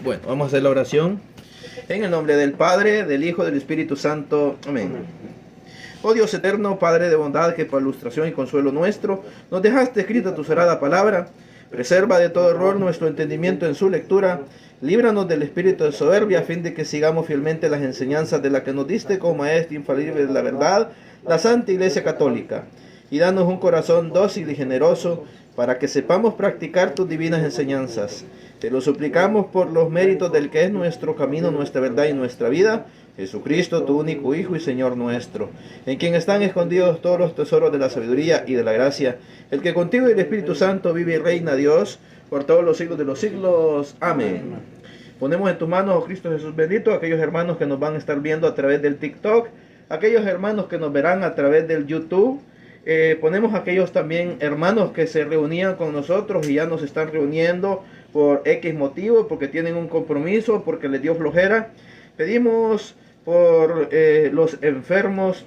Bueno, vamos a hacer la oración. En el nombre del Padre, del Hijo, del Espíritu Santo. Amén. Oh Dios eterno, Padre de bondad, que por ilustración y consuelo nuestro, nos dejaste escrita tu sagrada palabra. Preserva de todo error nuestro entendimiento en su lectura. Líbranos del espíritu de soberbia, a fin de que sigamos fielmente las enseñanzas de la que nos diste como maestro infalible de la verdad, la Santa Iglesia Católica. Y danos un corazón dócil y generoso, para que sepamos practicar tus divinas enseñanzas. Te lo suplicamos por los méritos del que es nuestro camino, nuestra verdad y nuestra vida, Jesucristo, tu único Hijo y Señor nuestro, en quien están escondidos todos los tesoros de la sabiduría y de la gracia, el que contigo y el Espíritu Santo vive y reina, Dios, por todos los siglos de los siglos. Amén. Ponemos en tus manos, oh Cristo Jesús bendito, aquellos hermanos que nos van a estar viendo a través del TikTok, aquellos hermanos que nos verán a través del YouTube. Ponemos aquellos también hermanos que se reunían con nosotros y ya nos están reuniendo por X motivo, porque tienen un compromiso, porque les dio flojera. Pedimos por los enfermos,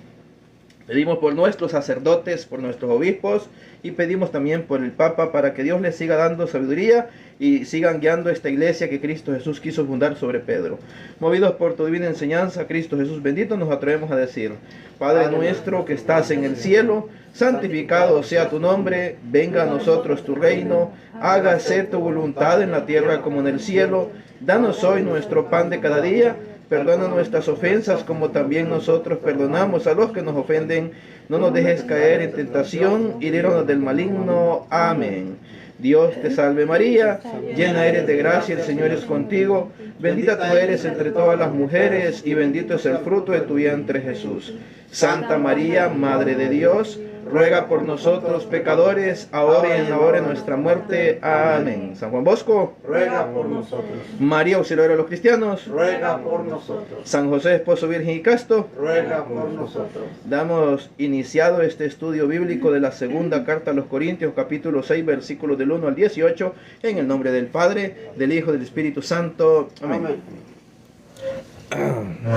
pedimos por nuestros sacerdotes, por nuestros obispos, y pedimos también por el Papa, para que Dios les siga dando sabiduría y sigan guiando esta iglesia que Cristo Jesús quiso fundar sobre Pedro. Movidos por tu divina enseñanza, Cristo Jesús bendito, nos atrevemos a decir: Padre nuestro que estás en el cielo, santificado sea tu nombre, venga a nosotros tu reino, hágase tu voluntad en la tierra como en el cielo. Danos hoy nuestro pan de cada día. Perdona nuestras ofensas como también nosotros perdonamos a los que nos ofenden. No nos dejes caer en tentación y líbranos del maligno. Amén. Dios te salve María, llena eres de gracia, el Señor es contigo. Bendita tú eres entre todas las mujeres y bendito es el fruto de tu vientre Jesús. Santa María, Madre de Dios, ruega por nosotros pecadores, ahora y en la hora de nuestra muerte. Amén. San Juan Bosco, ruega por nosotros. María, auxiliadora de los cristianos, ruega por nosotros. San José, esposo virgen y casto, ruega por nosotros. Damos iniciado este estudio bíblico de la segunda carta a los Corintios, capítulo 6, versículos del 1 al 18, en el nombre del Padre, del Hijo y del Espíritu Santo. Amén.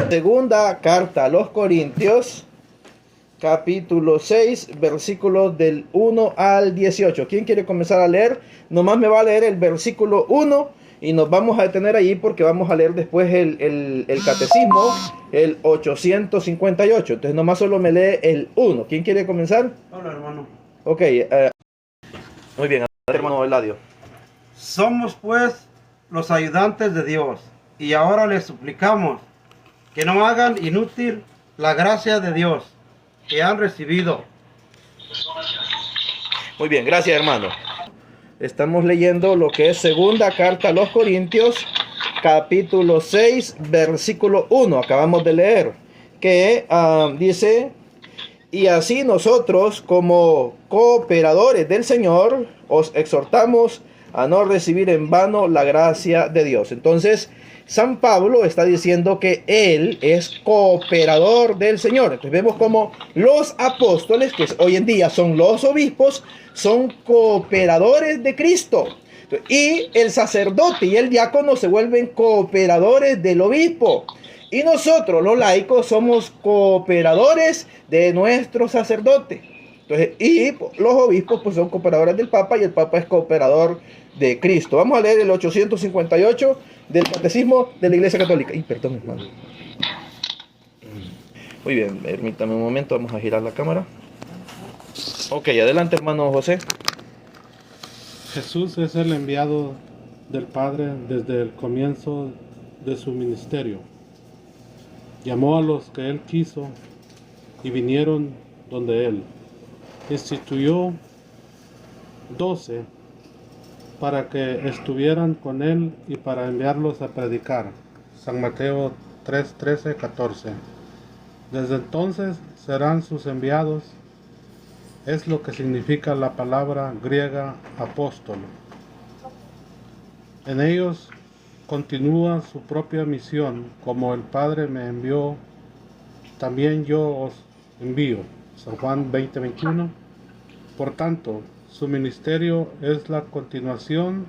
Segunda carta a los Corintios, capítulo 6, versículos del 1 al 18. ¿Quién quiere comenzar a leer? Nomás me va a leer el versículo 1 y nos vamos a detener ahí porque vamos a leer después el catecismo, el 858. Entonces nomás solo me lee el 1. ¿Quién quiere comenzar? Hola, hermano. Ok, muy bien, hermano Eladio. Somos pues los ayudantes de Dios, y ahora les suplicamos que no hagan inútil la gracia de Dios que han recibido. Muy bien, gracias hermano. Estamos leyendo lo que es segunda carta a los Corintios, capítulo 6, versículo 1. Acabamos de leer que dice: y así nosotros, como cooperadores del Señor, os exhortamos a no recibir en vano la gracia de Dios. Entonces, San Pablo está diciendo que él es cooperador del Señor. Entonces vemos como los apóstoles, que hoy en día son los obispos, son cooperadores de Cristo. Y el sacerdote y el diácono se vuelven cooperadores del obispo. Y nosotros, los laicos, somos cooperadores de nuestro sacerdote. Entonces, y los obispos pues son cooperadores del Papa, y el Papa es cooperador de Cristo. Vamos a leer el 858 del Catecismo de la Iglesia Católica. Perdón, hermano. Muy bien, permítame un momento, vamos a girar la cámara. Ok, adelante, hermano José. Jesús es el enviado del Padre desde el comienzo de su ministerio. Llamó a los que Él quiso y vinieron donde Él. Instituyó 12 para que estuvieran con Él y para enviarlos a predicar. San Mateo 3, 13, 14. Desde entonces serán sus enviados. Es lo que significa la palabra griega apóstol. En ellos continúa su propia misión: como el Padre me envió, también yo os envío. San Juan 20, 21. Por tanto, su ministerio es la continuación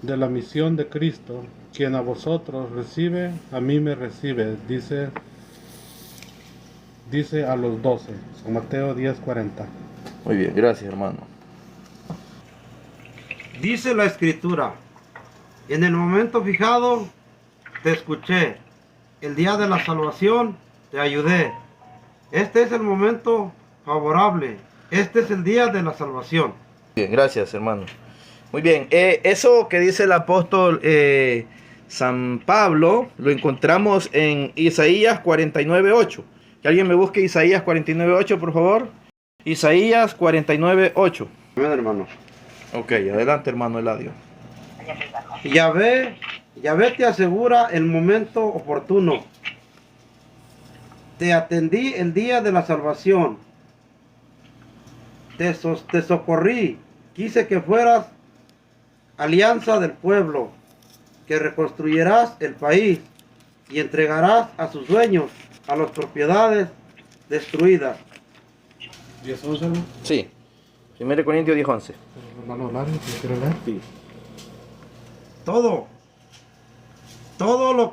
de la misión de Cristo. Quien a vosotros recibe, a mí me recibe, dice a los 12. San Mateo 10, 40. Muy bien, gracias hermano. Dice la Escritura: En el momento fijado te escuché. El día de la salvación te ayudé. Este es el momento favorable. Este es el día de la salvación. Bien, gracias, hermano. Muy bien, eso que dice el apóstol San Pablo lo encontramos en Isaías 49:8. Que alguien me busque Isaías 49:8, por favor. Isaías 49:8. Amén, hermano. Ok, adelante, hermano Eladio. Yahvé te asegura el momento oportuno. Te atendí el día de la salvación. Te socorrí. Quise que fueras alianza del pueblo, que reconstruyerás el país y entregarás a sus dueños a las propiedades destruidas. ¿10, 11, hermano? Sí, 1 Corintios 10:11. Hermano Lario, ¿me quiere leer? Sí. Todo lo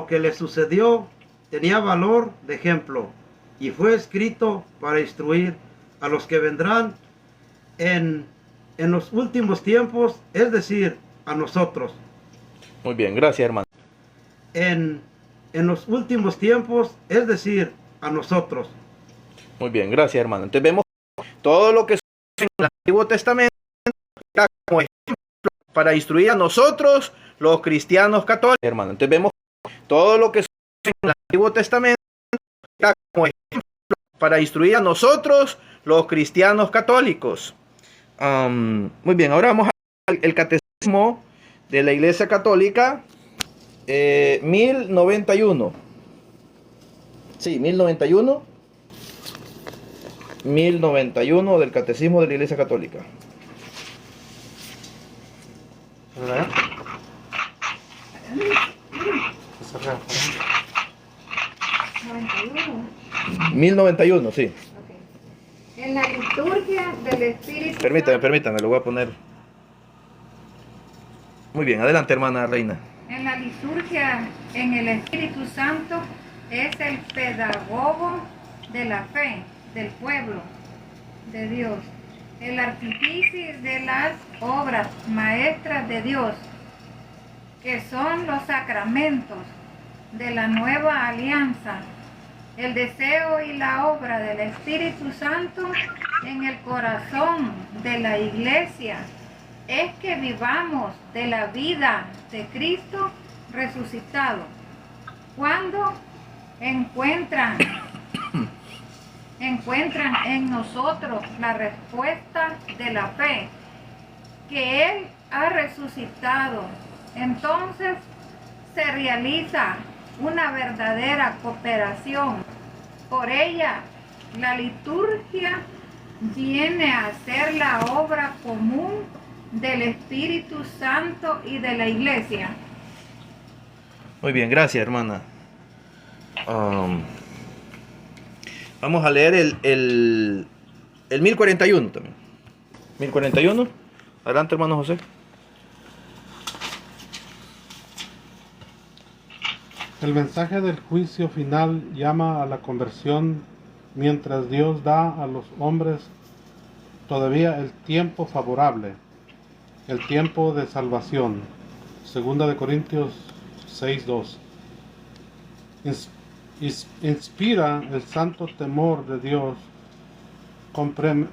que le sucedió tenía valor de ejemplo y fue escrito para instruir a los que vendrán en los últimos tiempos, es decir, a nosotros. Muy bien, gracias, hermano. En los últimos tiempos, es decir, a nosotros. Muy bien, gracias, hermano. Entonces vemos todo lo que sucede en el Antiguo Testamento era como ejemplo para instruir a nosotros, los cristianos católicos, hermano. Entonces vemos todo lo que sucede en el Antiguo Testamento era como ejemplo para instruir a nosotros, los cristianos católicos. Muy bien, ahora vamos al catecismo de la Iglesia Católica, 1091. Sí, 1091. 1091 del Catecismo de la Iglesia Católica. ¿Verdad? 1091, sí. Ok. En la liturgia del Espíritu Permítame, lo voy a poner. Muy bien, adelante, hermana Reina. En la liturgia, en el Espíritu Santo es el pedagogo de la fe del pueblo de Dios, el artífice de las obras maestras de Dios, que son los sacramentos de la nueva alianza, el deseo y la obra del Espíritu Santo en el corazón de la Iglesia es que vivamos de la vida de Cristo resucitado. Cuando encuentran en nosotros la respuesta de la fe, que Él ha resucitado, entonces se realiza una verdadera cooperación. Por ella, la liturgia viene a ser la obra común del Espíritu Santo y de la Iglesia. Muy bien, gracias, hermana. Vamos a leer el 1041 también. 1041. Adelante, hermano José. El mensaje del juicio final llama a la conversión mientras Dios da a los hombres todavía el tiempo favorable, el tiempo de salvación. 2 Corintios 6:2. Inspira el santo temor de Dios,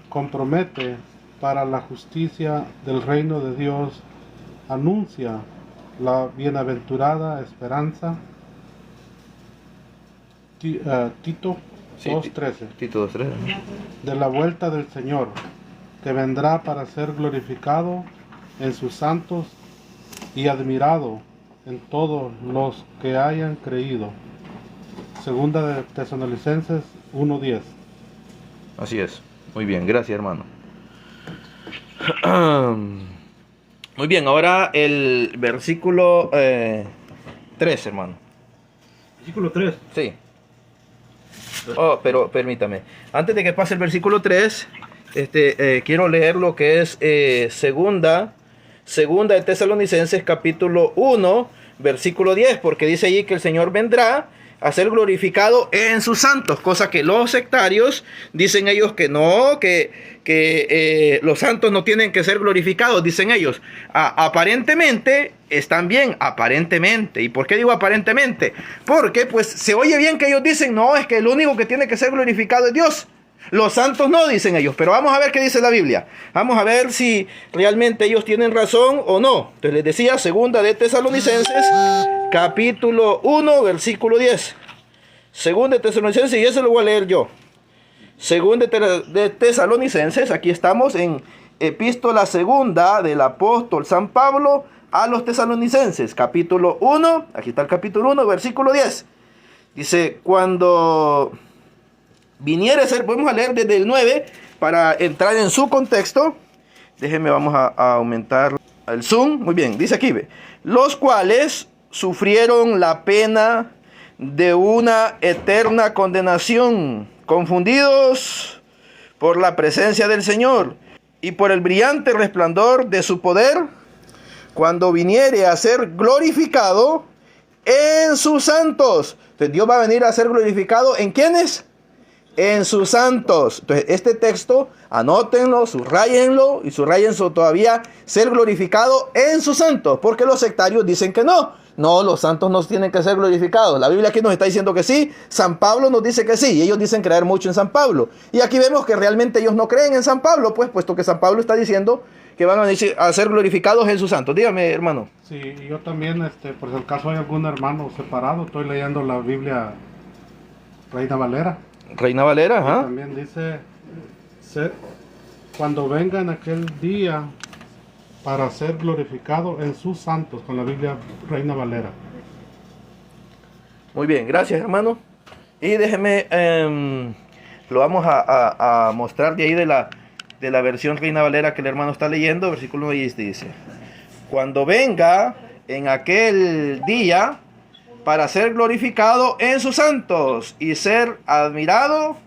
compromete para la justicia del reino de Dios, anuncia la bienaventurada esperanza. Tito 2:13. Tito 2:13. De la vuelta del Señor, que vendrá para ser glorificado en sus santos y admirado en todos los que hayan creído. Segunda de Tesalonicenses 1:10. Así es. Muy bien, gracias, hermano. Muy bien, ahora el versículo 3, hermano. Versículo 3. Sí. Oh, pero permítame. Antes de que pase el versículo 3, quiero leer lo que es segunda de Tesalonicenses capítulo 1, versículo 10, porque dice allí que el Señor vendrá a ser glorificado en sus santos, cosa que los sectarios dicen ellos que no, que los santos no tienen que ser glorificados, dicen ellos. Aparentemente están bien, aparentemente. ¿Y por qué digo aparentemente? Porque pues se oye bien que ellos dicen, no, es que el único que tiene que ser glorificado es Dios. Los santos no, dicen ellos, pero vamos a ver qué dice la Biblia. Vamos a ver si realmente ellos tienen razón o no. Entonces les decía, segunda de Tesalonicenses, capítulo 1, versículo 10. Segunda de Tesalonicenses, y eso lo voy a leer yo. Segunda de Tesalonicenses, aquí estamos en epístola segunda del apóstol San Pablo a los tesalonicenses, capítulo 1, aquí está el capítulo 1, versículo 10. Dice, cuando viniere a ser, vamos a leer desde el 9 para entrar en su contexto. Déjenme, vamos a aumentar el zoom. Muy bien, dice aquí, ve, los cuales sufrieron la pena de una eterna condenación, confundidos por la presencia del Señor y por el brillante resplandor de su poder, cuando viniere a ser glorificado en sus santos. Entonces Dios va a venir a ser glorificado ¿en quiénes? En sus santos. Entonces este texto, anótenlo, subrayenlo y subrayenlo todavía, ser glorificado en sus santos, porque los sectarios dicen que no, los santos no tienen que ser glorificados. La Biblia aquí nos está diciendo que sí, San Pablo nos dice que sí, y ellos dicen creer mucho en San Pablo. Y aquí vemos que realmente ellos no creen en San Pablo, pues, puesto que San Pablo está diciendo que van a ser glorificados en sus santos. Dígame, hermano. Sí, y yo también, por si acaso hay algún hermano separado, estoy leyendo la Biblia Reina Valera. Reina Valera, ajá. También dice, cuando venga en aquel día para ser glorificado en sus santos, con la Biblia Reina Valera. Muy bien, gracias, hermano. Y déjeme, lo vamos a mostrar de ahí de la versión Reina Valera que el hermano está leyendo, versículo 10 dice, cuando venga en aquel día para ser glorificado en sus santos y ser admirado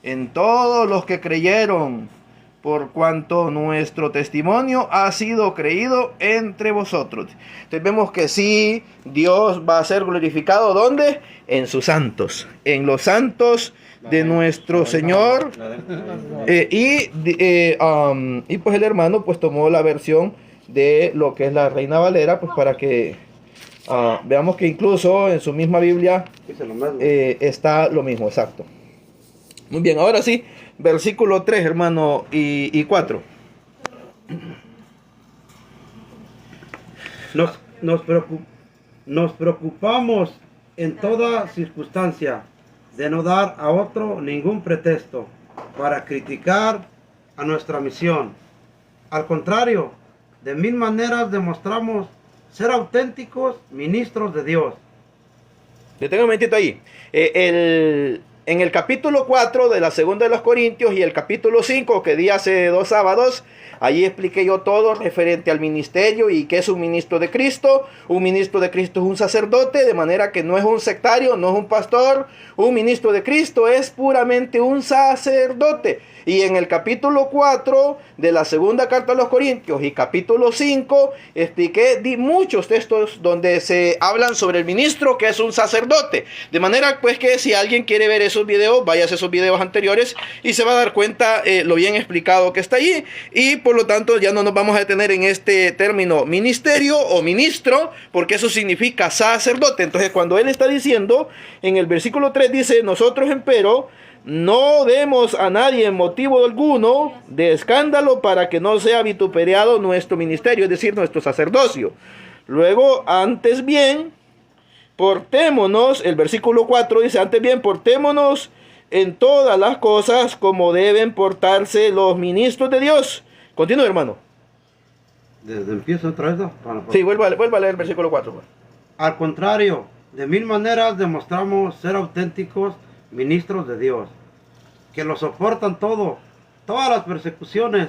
en todos los que creyeron, por cuanto nuestro testimonio ha sido creído entre vosotros. Entonces vemos que sí, Dios va a ser glorificado, ¿dónde? En sus santos, en los santos de nuestro Señor. Y pues el hermano pues tomó la versión de lo que es la Reina Valera, pues para que veamos que incluso en su misma Biblia está lo mismo, exacto. Muy bien, ahora sí, versículo 3, hermano, y 4. Nos preocupamos en toda circunstancia de no dar a otro ningún pretexto para criticar a nuestra misión. Al contrario, de mil maneras demostramos ser auténticos ministros de Dios. Detengo un momentito ahí. En el capítulo 4 de la segunda de los Corintios y el capítulo 5 que di hace 2 sábados, allí expliqué yo todo referente al ministerio y qué es un ministro de Cristo. Un ministro de Cristo es un sacerdote, de manera que no es un sectario, no es un pastor. Un ministro de Cristo es puramente un sacerdote. Y en el capítulo 4 de la segunda carta a los Corintios y capítulo 5 di muchos textos donde se hablan sobre el ministro que es un sacerdote. De manera pues que si alguien quiere ver esos videos, vaya a esos videos anteriores y se va a dar cuenta lo bien explicado que está allí. Y por lo tanto ya no nos vamos a detener en este término ministerio o ministro, porque eso significa sacerdote. Entonces cuando él está diciendo, en el versículo 3 dice, nosotros empero no demos a nadie motivo alguno de escándalo para que no sea vituperiado nuestro ministerio, es decir, nuestro sacerdocio. Luego, antes bien, portémonos, el versículo 4 dice, antes bien, portémonos en todas las cosas como deben portarse los ministros de Dios. Continúe, hermano. ¿Desde empiezo otra vez? Sí, vuelva a leer el versículo 4. Al contrario, de mil maneras demostramos ser auténticos ministros de Dios, que lo soportan todo, todas las persecuciones,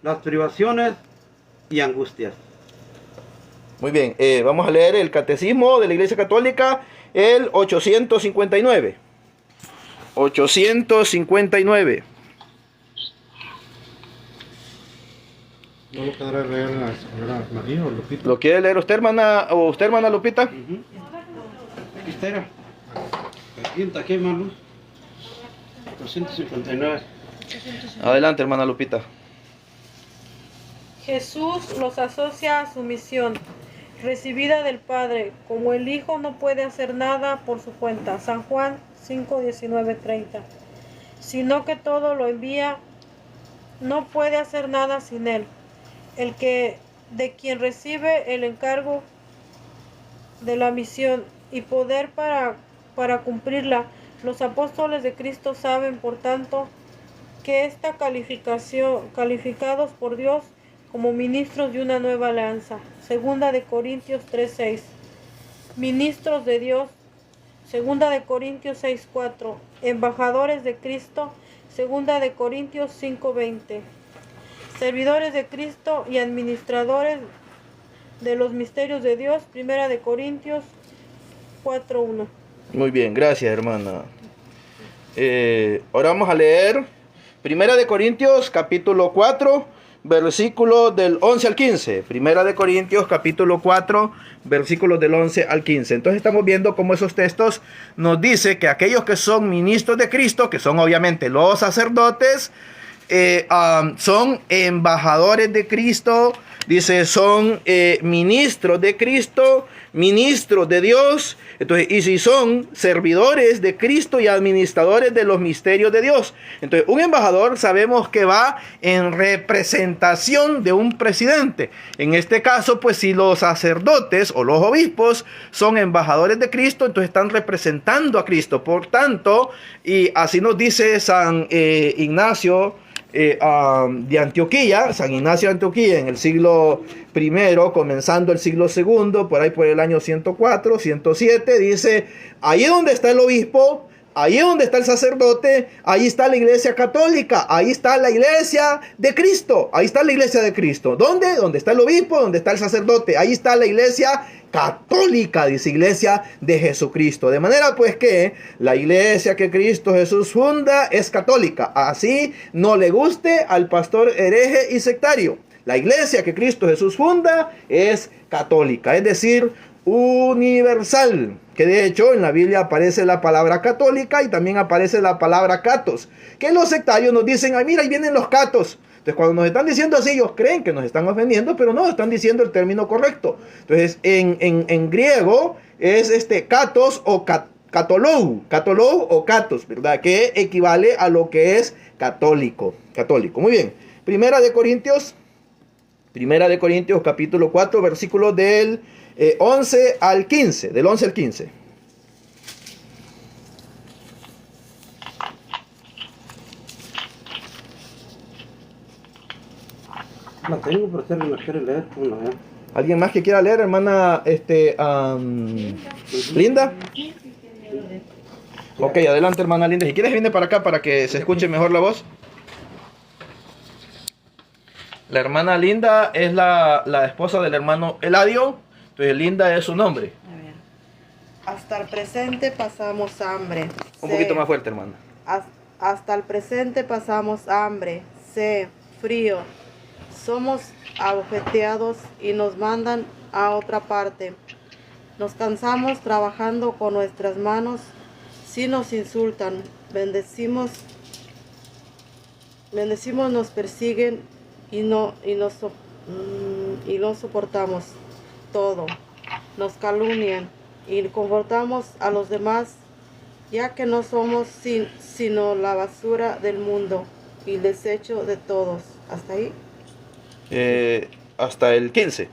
las privaciones y angustias. Muy bien, vamos a leer el Catecismo de la Iglesia Católica, el 859. 859. ¿No lo podrá leer la señora María o Lupita? ¿Lo quiere leer usted, hermana Lupita? Aquí está. Aquí, hermano. 259. Adelante, hermana Lupita. Jesús los asocia a su misión recibida del Padre, como el Hijo no puede hacer nada por su cuenta. San Juan 5, 19, 30. Sino que todo lo envía, no puede hacer nada sin él. El que de quien recibe el encargo de la misión y poder para cumplirla. Los apóstoles de Cristo saben, por tanto, que está calificados por Dios como ministros de una nueva alianza. Segunda de Corintios 3:6. Ministros de Dios. Segunda de Corintios 6:4. Embajadores de Cristo. Segunda de Corintios 5:20. Servidores de Cristo y administradores de los misterios de Dios. Primera de Corintios 4:1. Muy bien, gracias, hermana. Ahora vamos a leer Primera de Corintios capítulo 4, versículo del 11 al 15. Primera de Corintios capítulo 4, versículos del 11 al 15. Entonces estamos viendo cómo esos textos nos dice que aquellos que son ministros de Cristo, que son obviamente los sacerdotes, son embajadores de Cristo. Dice, son ministros de Cristo, ministros de Dios. Entonces, y si son servidores de Cristo y administradores de los misterios de Dios. Entonces, un embajador sabemos que va en representación de un presidente. En este caso, pues si los sacerdotes o los obispos son embajadores de Cristo, entonces están representando a Cristo. Por tanto, y así nos dice San Ignacio de Antioquía, San Ignacio de Antioquía en el siglo I, comenzando el siglo II, por ahí por el año 104, 107, dice, ahí donde está el obispo, ahí donde está el sacerdote, ahí está la iglesia católica, ahí está la iglesia de Cristo, ahí está la iglesia de Cristo. ¿Dónde? Donde está el obispo, donde está el sacerdote, ahí está la iglesia católica, dice, iglesia de Jesucristo. De manera pues que la iglesia que Cristo Jesús funda es católica, así no le guste al pastor hereje y sectario. La iglesia que Cristo Jesús funda es católica, es decir, universal, que de hecho en la Biblia aparece la palabra católica y también aparece la palabra catos, que los sectarios nos dicen, ay mira, ahí vienen los catos. Entonces cuando nos están diciendo así, ellos creen que nos están ofendiendo, pero no, están diciendo el término correcto. Entonces en griego es katos o katolou o katos, ¿verdad? Que equivale a lo que es católico. Muy bien, Primera de Corintios capítulo 4, versículos del 11 al 15, del 11 al 15. La tengo, pero usted no quiere leer. Bueno, ¿Alguien más que quiera leer, hermana Linda? Ok, adelante, hermana Linda. Si quieres, viene para acá para que se escuche mejor la voz. La hermana Linda es la esposa del hermano Eladio. Entonces, Linda es su nombre. A ver. Hasta el presente pasamos hambre. Un poquito más fuerte, hermana. Hasta el presente pasamos hambre, sed, frío. Somos abofeteados y nos mandan a otra parte. Nos cansamos trabajando con nuestras manos. Si nos insultan, bendecimos, nos persiguen y no soportamos todo. Nos calumnian y confortamos a los demás, ya que no somos sino la basura del mundo y el desecho de todos. ¿Hasta ahí? Hasta el 15.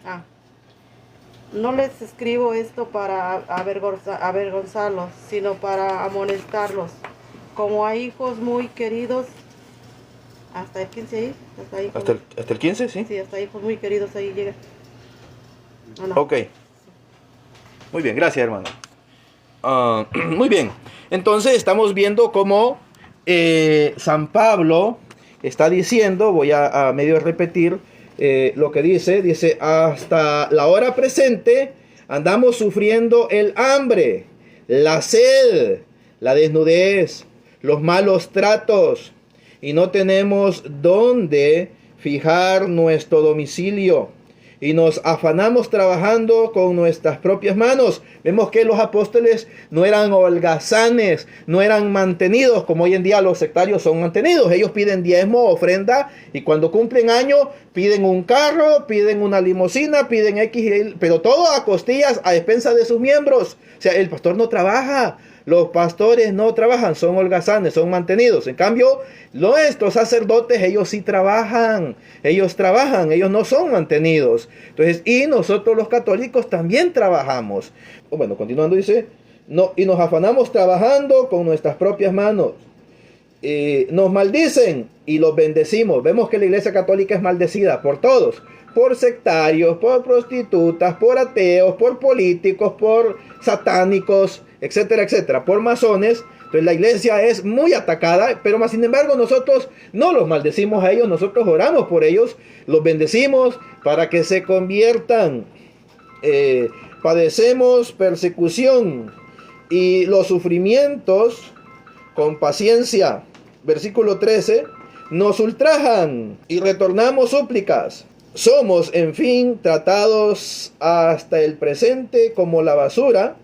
No les escribo esto para avergonzarlos, sino para amonestarlos, como a hijos muy queridos. ¿Hasta el 15 ahí? ¿Hasta el 15? Sí. Sí, hasta hijos muy queridos ahí llega. No. Ok. Muy bien, gracias, hermano. Muy bien. Entonces estamos viendo cómo San Pablo está diciendo, voy a medio repetir lo que dice, hasta la hora presente andamos sufriendo el hambre, la sed, la desnudez, los malos tratos, y no tenemos dónde fijar nuestro domicilio. y nos afanamos trabajando con nuestras propias manos. Vemos que los apóstoles no eran holgazanes, no eran mantenidos como hoy en día los sectarios son mantenidos. Ellos piden diezmo, ofrenda, y cuando cumplen año piden un carro, piden una limusina, piden X, pero todo a costillas, a expensas de sus miembros. O sea, el pastor no trabaja. Los pastores no trabajan, son holgazanes, son mantenidos. En cambio, nuestros sacerdotes, ellos sí trabajan, ellos no son mantenidos. Entonces, y nosotros los católicos también trabajamos. Bueno, continuando dice, no, y nos afanamos trabajando con nuestras propias manos. Nos maldicen y los bendecimos. Vemos que la Iglesia Católica es maldecida por todos. Por sectarios, por prostitutas, por ateos, por políticos, por satánicos, etcétera, etcétera, por masones. Entonces la iglesia es muy atacada, pero más sin embargo nosotros no los maldecimos a ellos, nosotros oramos por ellos, los bendecimos para que se conviertan. Padecemos persecución y los sufrimientos con paciencia. Versículo 13, nos ultrajan y retornamos súplicas. Somos, en fin, tratados hasta el presente como la basura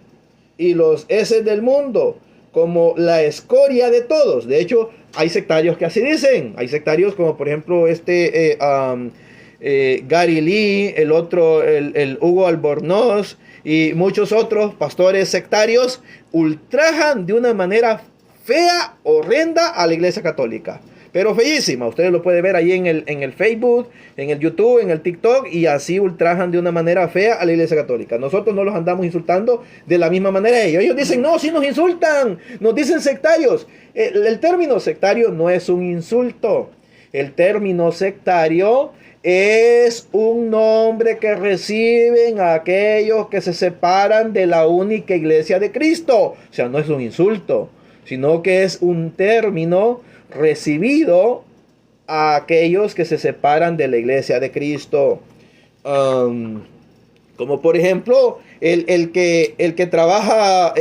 y los heces del mundo como la escoria de todos. De hecho, hay sectarios que así dicen. Hay sectarios como por ejemplo Gary Lee, el otro, el Hugo Albornoz y muchos otros pastores sectarios ultrajan de una manera fea, horrenda a la Iglesia Católica. Pero feísima, ustedes lo pueden ver ahí en el Facebook, en el YouTube, en el TikTok, y así ultrajan de una manera fea a la Iglesia Católica. Nosotros no los andamos insultando de la misma manera ellos dicen, no, sí nos insultan, nos dicen sectarios. El término sectario no es un insulto. El término sectario es un nombre que reciben aquellos que se separan de la única iglesia de Cristo. O sea, no es un insulto, sino que es un término recibido a aquellos que se separan de la iglesia de Cristo. Como por ejemplo el que trabaja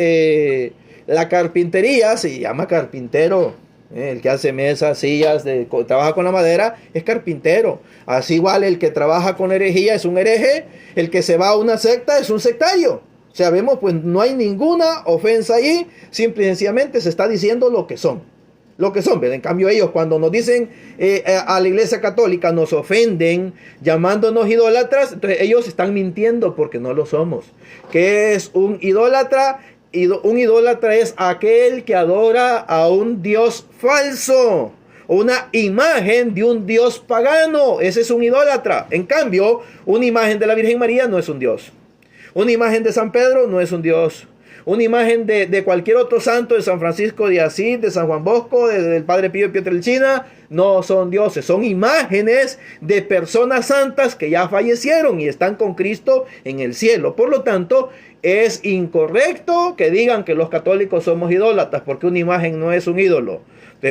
la carpintería se llama carpintero. El que hace mesas, sillas, trabaja con la madera es carpintero. Así igual el que trabaja con herejía es un hereje. El que se va a una secta es un sectario. O sea, vemos, pues no hay ninguna ofensa ahí, simple y sencillamente se está diciendo lo que son. Lo que son, ¿verdad? En cambio ellos cuando nos dicen a la Iglesia Católica nos ofenden llamándonos idólatras, entonces ellos están mintiendo porque no lo somos. ¿Qué es un idólatra? Un idólatra es aquel que adora a un Dios falso, una imagen de un Dios pagano. Ese es un idólatra. En cambio, una imagen de la Virgen María no es un Dios. Una imagen de San Pedro no es un Dios. Una imagen de cualquier otro santo, de San Francisco de Asís, de San Juan Bosco, del Padre Pío Pietrelcina, no son dioses, son imágenes de personas santas que ya fallecieron y están con Cristo en el cielo. Por lo tanto, es incorrecto que digan que los católicos somos idólatras, porque una imagen no es un ídolo.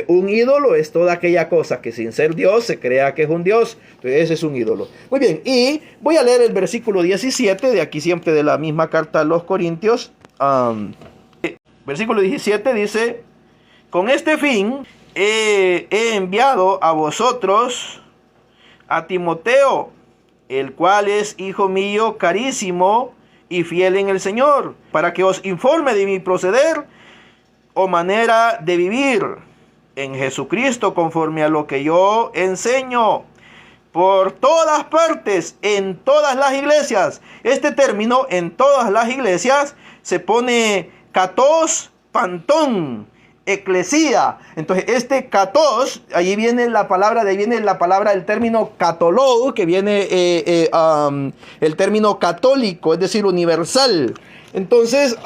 Un ídolo es toda aquella cosa que sin ser Dios se crea que es un Dios. Entonces ese es un ídolo. Muy bien, y voy a leer el versículo 17, de aquí siempre de la misma carta a los Corintios. Versículo 17 dice, con este fin he enviado a vosotros a Timoteo, el cual es hijo mío carísimo y fiel en el Señor, para que os informe de mi proceder o manera de vivir en Jesucristo conforme a lo que yo enseño por todas partes, en todas las iglesias. Este término, en todas las iglesias, se pone katos pantón, eclesía. Entonces este katos, allí viene la palabra, de ahí viene la palabra, el término katolou, que viene el término católico, es decir, universal. Entonces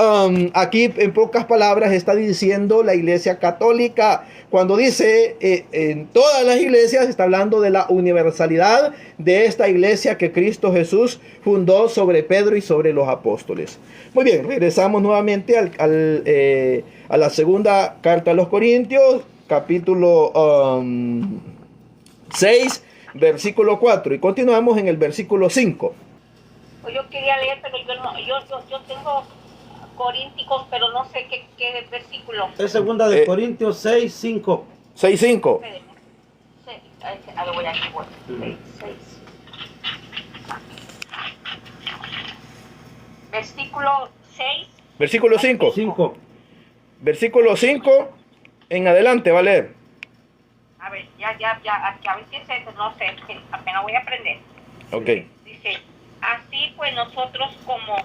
aquí en pocas palabras está diciendo la iglesia católica. Cuando dice en todas las iglesias, está hablando de la universalidad de esta iglesia que Cristo Jesús fundó sobre Pedro y sobre los apóstoles. Muy bien, regresamos nuevamente a la segunda carta a los Corintios, capítulo 6, versículo 4. Y continuamos en el versículo 5. Yo quería leer, pero yo tengo Corintios, pero no sé qué versículo. Es segunda de Corintios 6, 5. 6, 5. A ver, voy aquí, voy. 6. versículo 6. Versículo 5. 5. Versículo 5 en adelante, va a leer. A ver, a ver si es eso, no sé, que apenas voy a aprender. Ok. Dice, así pues nosotros como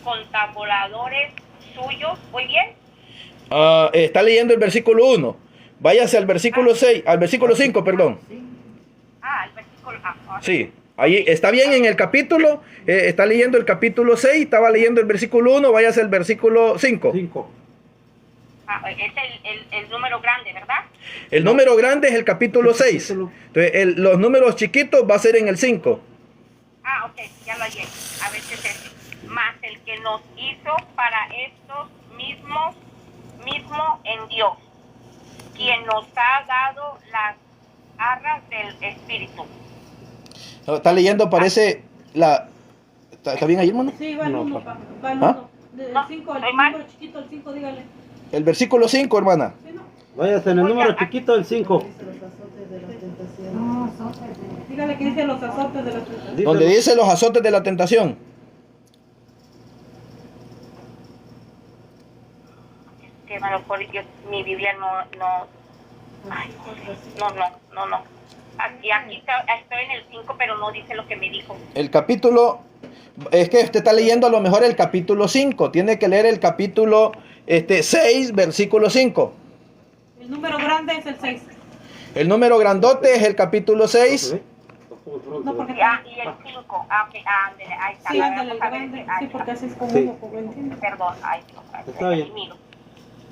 contabuladores suyos, ¿muy bien? Está leyendo el versículo 1. Váyase al versículo 6, al versículo 5, perdón. El versículo... Sí, ahí está bien en el capítulo, está leyendo el capítulo 6, estaba leyendo el versículo 1, váyase al versículo 5. 5. Es el número grande, ¿verdad? El número grande es el capítulo 6. Entonces, los números chiquitos va a ser en el 5. Ok, ya lo hallé. A ver qué es ese. Más el que nos hizo para estos mismo en Dios, quien nos ha dado las arras del Espíritu. Está leyendo, parece la... ¿Está bien ahí, hermano? Sí, va el No, 1, pa. va el ¿Ah? 1. El No, 5, el ¿estoy mal? número chiquito, el 5, dígale. El versículo 5, hermana. Sí, no. Váyase en el número chiquito del 5. Dígale que dice los azotes de la tentación. Donde dice los azotes de la tentación. Que a lo mejor mi Biblia no. Ay, no. Aquí estoy en el 5, pero no dice lo que me dijo. El capítulo... Es que usted está leyendo a lo mejor el capítulo 5. Tiene que leer el capítulo 6, versículo 5. El número grande es el 6. El número grandote es el capítulo 6. No, porque Y el 5. Ok, ándale, ahí está. sí, A ver, ándale, el vamos a ver grande. ese. Ahí Sí, porque está. así es como Sí. uno, como entiende. Perdón, ay, Está bien. miro.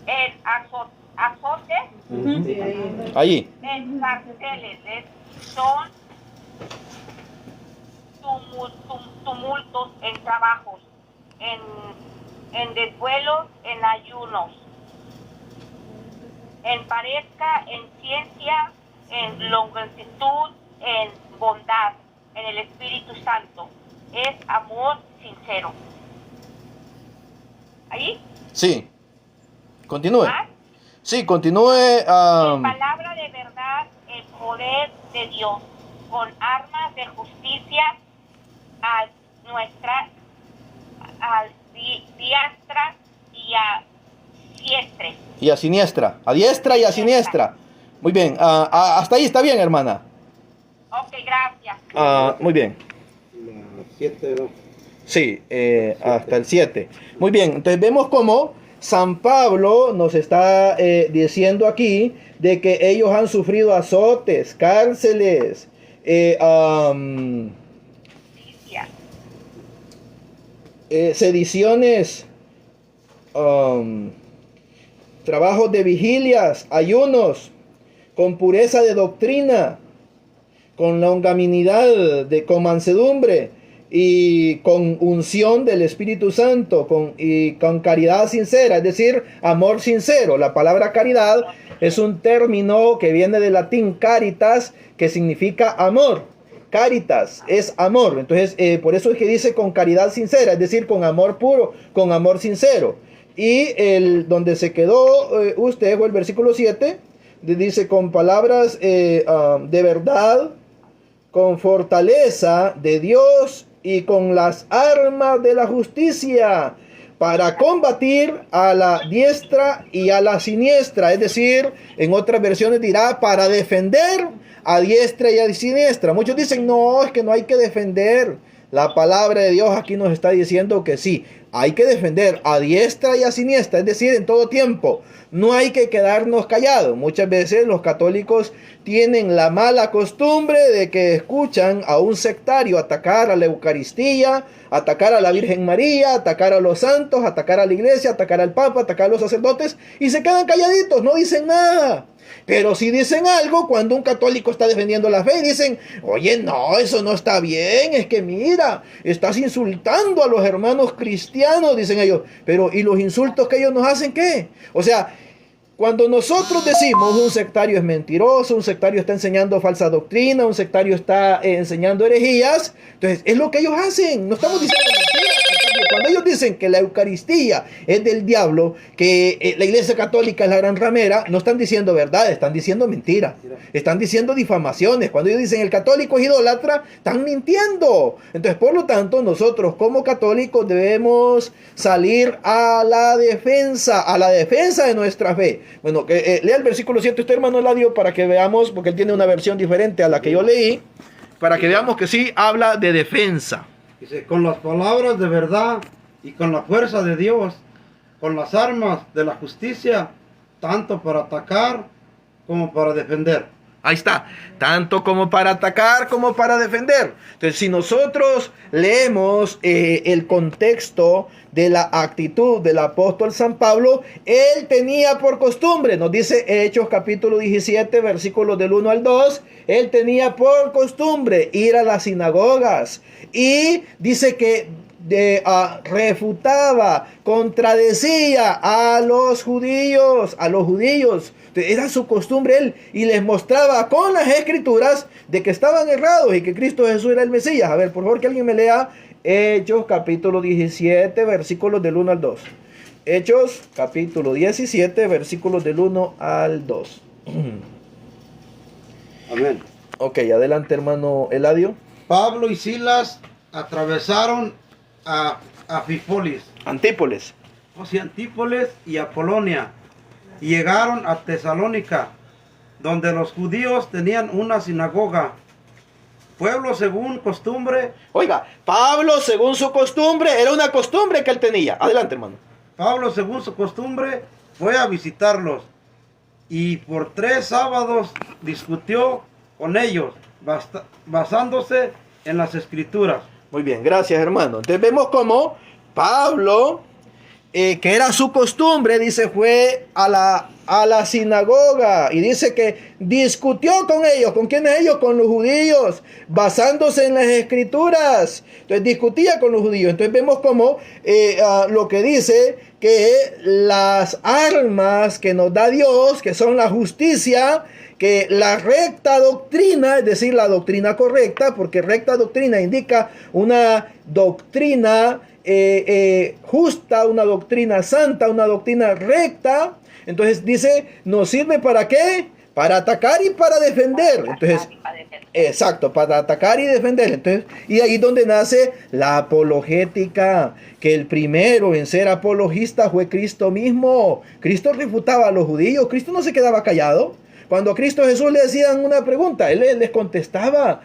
El azote Allí. en cárceles son tumultos en trabajos, en desvuelos, en ayunos, en parezca, en ciencia, en longitud, en bondad, en el Espíritu Santo. Es amor sincero. ¿Ahí? Sí. Continúe. ¿Más? Sí, continúe. Palabra de verdad, el poder de Dios, con armas de justicia a nuestra diestra y a siestre. Y a siniestra. A diestra y a siniestra. Muy bien. Hasta ahí está bien, hermana. Ok, gracias. Muy bien. 7, ¿no? Sí, hasta el 7. Muy bien. Entonces vemos cómo San Pablo nos está diciendo aquí de que ellos han sufrido azotes, cárceles, Justicia. sediciones, trabajos de vigilias, ayunos, con pureza de doctrina, con longanimidad, con mansedumbre y con unción del Espíritu Santo, y con caridad sincera, es decir, amor sincero. La palabra caridad es un término que viene del latín caritas, que significa amor. Caritas es amor. Entonces, por eso es que dice con caridad sincera, es decir, con amor puro, con amor sincero. Y donde se quedó usted, o el versículo 7, dice con palabras de verdad, con fortaleza de Dios y con las armas de la justicia, para combatir a la diestra y a la siniestra. Es decir, en otras versiones dirá para defender a diestra y a siniestra. Muchos dicen, no, es que no hay que defender. La palabra de Dios aquí nos está diciendo que sí, hay que defender a diestra y a siniestra, es decir, en todo tiempo. No hay que quedarnos callados. Muchas veces los católicos tienen la mala costumbre de que escuchan a un sectario atacar a la Eucaristía, atacar a la Virgen María, atacar a los santos, atacar a la iglesia, atacar al Papa, atacar a los sacerdotes, y se quedan calladitos, no dicen nada. Pero si dicen algo cuando un católico está defendiendo la fe, y dicen, oye, no, eso no está bien, es que mira, estás insultando a los hermanos cristianos, dicen ellos. Pero, ¿y los insultos que ellos nos hacen qué? O sea, cuando nosotros decimos un sectario es mentiroso, un sectario está enseñando falsa doctrina, un sectario está enseñando herejías, entonces es lo que ellos hacen, no estamos diciendo mentiras. Cuando ellos dicen que la Eucaristía es del diablo, que la Iglesia Católica es la gran ramera, no están diciendo verdad, están diciendo mentira. Están diciendo difamaciones. Cuando ellos dicen el católico es idólatra, están mintiendo. Entonces, por lo tanto, nosotros como católicos debemos salir a la defensa de nuestra fe. Bueno, lea el versículo 7 usted, hermano Eladio, para que veamos, porque él tiene una versión diferente a la que yo leí, para que veamos que sí habla de defensa. Dice, con las palabras de verdad y con la fuerza de Dios, con las armas de la justicia, tanto para atacar como para defender. Ahí está, tanto como para atacar como para defender. Entonces, si nosotros leemos el contexto de la actitud del apóstol San Pablo, él tenía por costumbre, nos dice Hechos capítulo 17, versículos del 1 al 2, él tenía por costumbre ir a las sinagogas y dice que refutaba, contradecía a los judíos. Era su costumbre él, y les mostraba con las escrituras de que estaban errados y que Cristo Jesús era el Mesías. A ver, por favor, que alguien me lea Hechos capítulo 17, versículos del 1 al 2. Hechos capítulo 17, versículos del 1 al 2. Amén. Ok, adelante, hermano Eladio. Pablo y Silas atravesaron a Antípolis. Antípolis y Apolonia, y llegaron a Tesalónica, donde los judíos tenían una sinagoga. Pueblo según costumbre. Oiga, Pablo según su costumbre, era una costumbre que él tenía. Adelante, hermano. Pablo según su costumbre fue a visitarlos, y por 3 sábados discutió con ellos, basándose en las escrituras. Muy bien, gracias, hermano. Entonces vemos cómo Pablo, que era su costumbre, dice, fue a la sinagoga, y dice que discutió con ellos. ¿Con quiénes ellos? Con los judíos, basándose en las escrituras. Entonces discutía con los judíos. Entonces vemos cómo lo que dice que las armas que nos da Dios, que son la justicia, que la recta doctrina, es decir, la doctrina correcta, porque recta doctrina indica una doctrina justa, una doctrina santa, una doctrina recta. Entonces dice, ¿nos sirve para qué? Para atacar y para defender. Entonces, exacto, para atacar y defender. Entonces, y ahí es donde nace la apologética, que el primero en ser apologista fue Cristo mismo. Cristo refutaba a los judíos, Cristo no se quedaba callado. Cuando a Cristo Jesús le hacían una pregunta, él les contestaba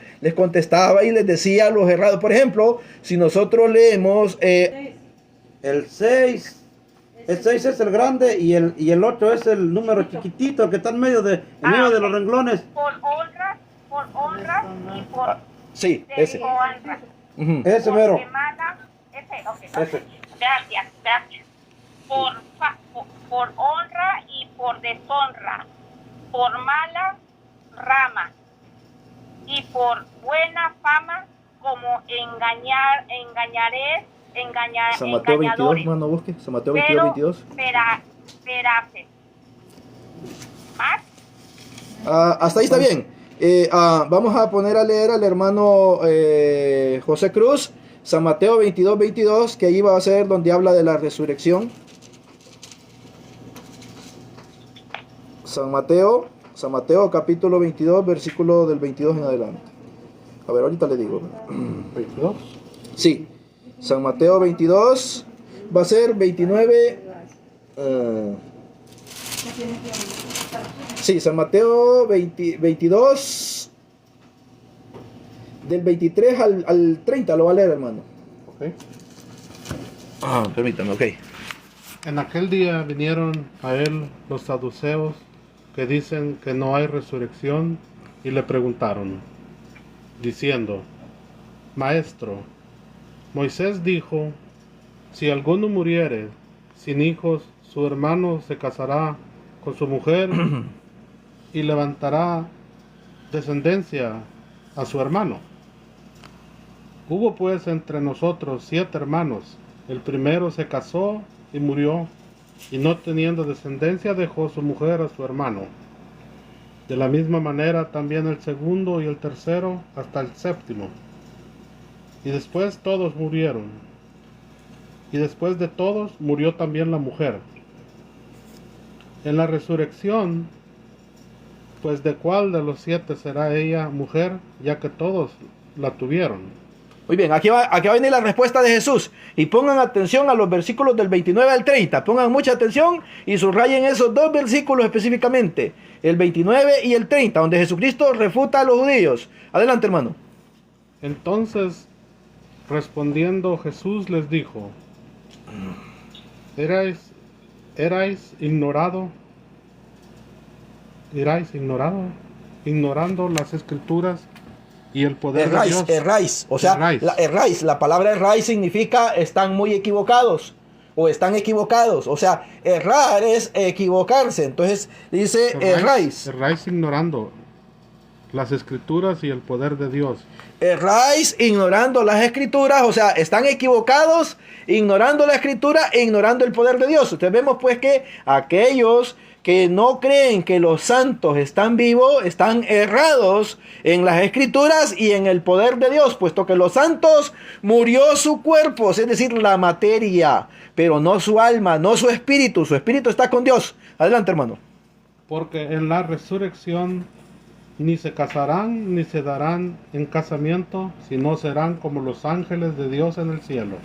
y les decía los errados. Por ejemplo, si nosotros leemos el 6 es el grande y el 8 es el número chiquitito, el que está en medio de los renglones. Por honra y por sí, ese. honra. Ese mero. Ese. Gracias. Por honra y por deshonra, por mala rama y por buena fama, como engañaré. San Mateo 22, hermano, busque. San Mateo 22, 22. ¿Más? Hasta ahí está bien. Vamos a poner a leer al hermano José Cruz, San Mateo 22, 22, que ahí va a ser donde habla de la resurrección. San Mateo capítulo 22, versículo del 22 en adelante. A ver, ahorita le digo. ¿22? Sí. San Mateo 22 va a ser 29. Sí, San Mateo 22 del 23 al 30 lo va a leer, hermano. Ok. Permítame, ok. En aquel día vinieron a él los saduceos, que dicen que no hay resurrección, y le preguntaron, diciendo, Maestro, Moisés dijo, si alguno muriere sin hijos, su hermano se casará con su mujer y levantará descendencia a su hermano. Hubo pues entre nosotros 7 hermanos. El primero se casó y murió, y no teniendo descendencia dejó su mujer a su hermano. De la misma manera también el segundo y el tercero hasta el 7º. Y después todos murieron. y después de todos murió también la mujer. En la resurrección, pues ¿de cuál de los 7 será ella mujer, ya que todos la tuvieron? Muy bien, aquí va a venir la respuesta de Jesús. Y pongan atención a los versículos del 29 al 30. Pongan mucha atención y subrayen esos 2 versículos específicamente. El 29 y el 30, donde Jesucristo refuta a los judíos. Adelante, hermano. Entonces, respondiendo Jesús les dijo: ¿Erais ignorando las Escrituras y el poder de Dios? Erráis. O sea, la palabra erráis significa están muy equivocados o están equivocados. O sea, errar es equivocarse. Entonces dice erráis. Erráis ignorando las Escrituras y el poder de Dios. Erráis ignorando las Escrituras, o sea, están equivocados, ignorando la Escritura e ignorando el poder de Dios. Entonces vemos pues que aquellos que no creen que los santos están vivos, están errados en las Escrituras y en el poder de Dios, puesto que los santos murió su cuerpo, es decir, la materia, pero no su alma, no su espíritu está con Dios. Adelante, hermano. Porque en la resurrección ni se casarán ni se darán en casamiento, sino serán como los ángeles de Dios en el cielo.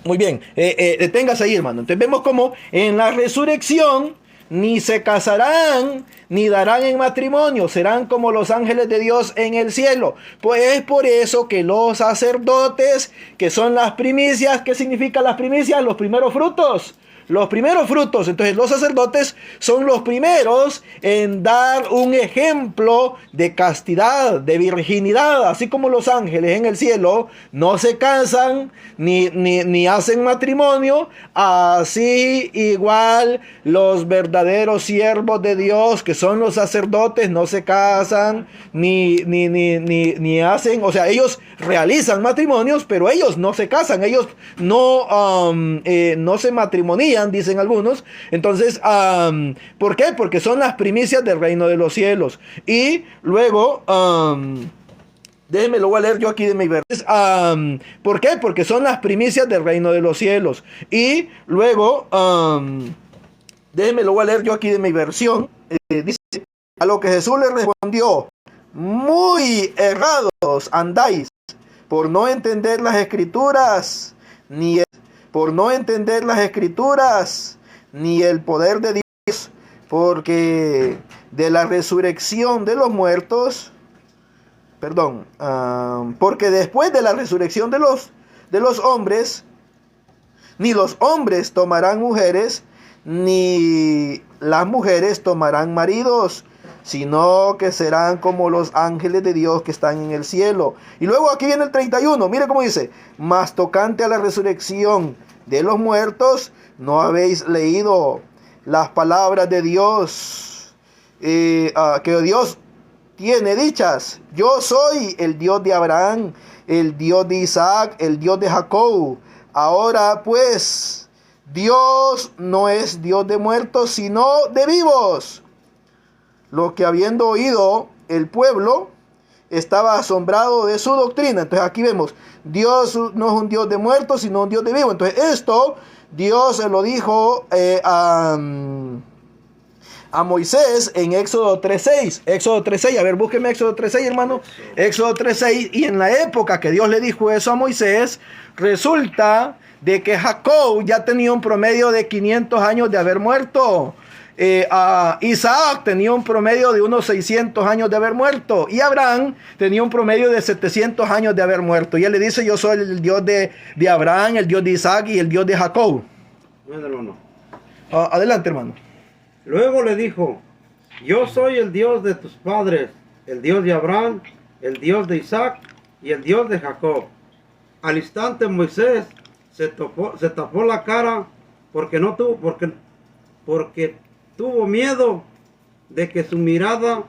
Muy bien, deténgase ahí, hermano. Entonces vemos como en la resurrección ni se casarán ni darán en matrimonio, serán como los ángeles de Dios en el cielo. Pues es por eso que los sacerdotes, que son las primicias, ¿qué significan las primicias? Los primeros frutos. Los primeros frutos. Entonces los sacerdotes son los primeros en dar un ejemplo de castidad, de virginidad, así como los ángeles en el cielo no se casan ni hacen matrimonio. Así igual los verdaderos siervos de Dios, que son los sacerdotes, no se casan ni hacen, o sea, ellos realizan matrimonios, pero ellos no se casan, ellos no se matrimonian, dicen algunos. Entonces, ¿por qué? Porque son las primicias del reino de los cielos. Y luego, déjenme, lo voy a leer yo aquí de mi versión. ¿Por qué? Porque son las primicias del reino de los cielos. Y luego, déjenme, lo voy a leer yo aquí de mi versión. Dice, a lo que Jesús le respondió: muy errados andáis por no entender las Escrituras, ni el poder de Dios, porque de la resurrección de los muertos, porque después de la resurrección de los hombres, ni los hombres tomarán mujeres, ni las mujeres tomarán maridos, sino que serán como los ángeles de Dios que están en el cielo. Y luego aquí viene el 31, mire cómo dice: mas tocante a la resurrección de los muertos, ¿no habéis leído las palabras de Dios? Que Dios tiene dichas: yo soy el Dios de Abraham, el Dios de Isaac, el Dios de Jacob. Ahora pues, Dios no es Dios de muertos, sino de vivos. Lo que habiendo oído el pueblo estaba asombrado de su doctrina. Entonces aquí vemos, Dios no es un Dios de muertos, sino un Dios de vivos. Entonces esto Dios se lo dijo a Moisés en Éxodo 3:6. Éxodo 3:6, a ver, búsqueme Éxodo 3:6, hermano. Éxodo 3:6, y en la época que Dios le dijo eso a Moisés, resulta de que Jacob ya tenía un promedio de 500 años de haber muerto. Isaac tenía un promedio de unos 600 años de haber muerto, y Abraham tenía un promedio de 700 años de haber muerto. Y él le dice: yo soy el Dios de Abraham, el Dios de Isaac y el Dios de Jacob. Adelante, hermano. Luego le dijo: yo soy el Dios de tus padres, el Dios de Abraham, el Dios de Isaac y el Dios de Jacob. Al instante Moisés se tapó la cara porque tuvo miedo de que su mirada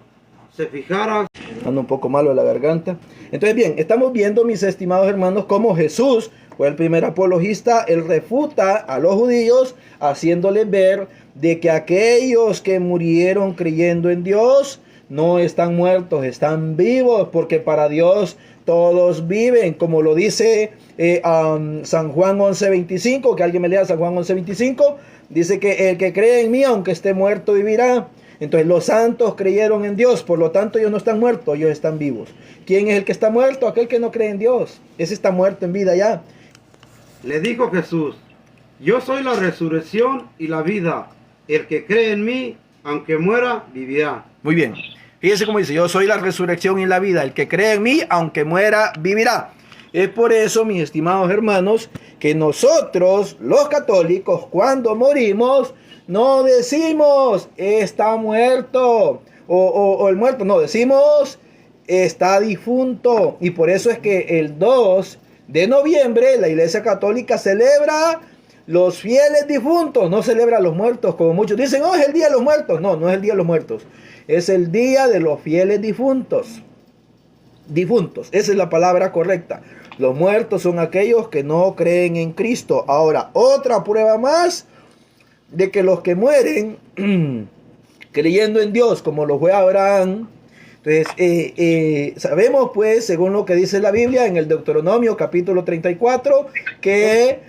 se fijara. Anda un poco malo de la garganta. Entonces, bien, estamos viendo, mis estimados hermanos, cómo Jesús fue el primer apologista. Él refuta a los judíos, haciéndoles ver de que aquellos que murieron creyendo en Dios no están muertos, están vivos, porque para Dios todos viven, como lo dice San Juan 11:25, que alguien me lea San Juan 11:25, dice que el que cree en mí, aunque esté muerto, vivirá. Entonces los santos creyeron en Dios, por lo tanto ellos no están muertos, ellos están vivos. ¿Quién es el que está muerto? Aquel que no cree en Dios. Ese está muerto en vida ya. Le dijo Jesús: yo soy la resurrección y la vida. El que cree en mí, aunque muera, vivirá. Muy bien. Fíjense cómo dice: yo soy la resurrección y la vida. El que cree en mí, aunque muera, vivirá. Es por eso, mis estimados hermanos, que nosotros, los católicos, cuando morimos, no decimos está muerto o el muerto, no, decimos está difunto. Y por eso es que el 2 de noviembre la Iglesia Católica celebra los fieles difuntos, no celebra a los muertos, como muchos dicen, oh, es el día de los muertos. No, no es el día de los muertos, es el día de los fieles difuntos. Difuntos, esa es la palabra correcta. Los muertos son aquellos que no creen en Cristo. Ahora, otra prueba más de que los que mueren creyendo en Dios, como lo fue Abraham. Entonces, sabemos pues, según lo que dice la Biblia en el Deuteronomio capítulo 34, que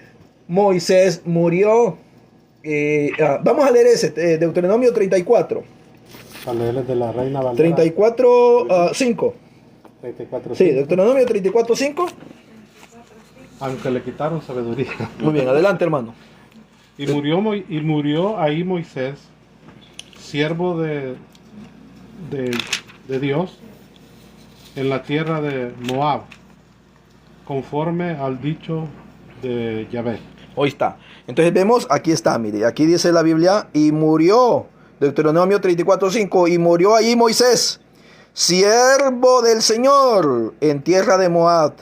Moisés murió. Vamos a leer ese, Deuteronomio 34. A leer de la Reina Valera. 34, 5. 34, Sí, Deuteronomio 34, 5. Aunque le quitaron sabiduría. Muy bien, adelante, hermano. Y murió ahí Moisés, siervo de Dios, en la tierra de Moab, conforme al dicho de Yahvé. Hoy está. Entonces vemos, aquí está, mire, aquí dice la Biblia, y murió, Deuteronomio 34:5, y murió allí Moisés, siervo del Señor, en tierra de Moab,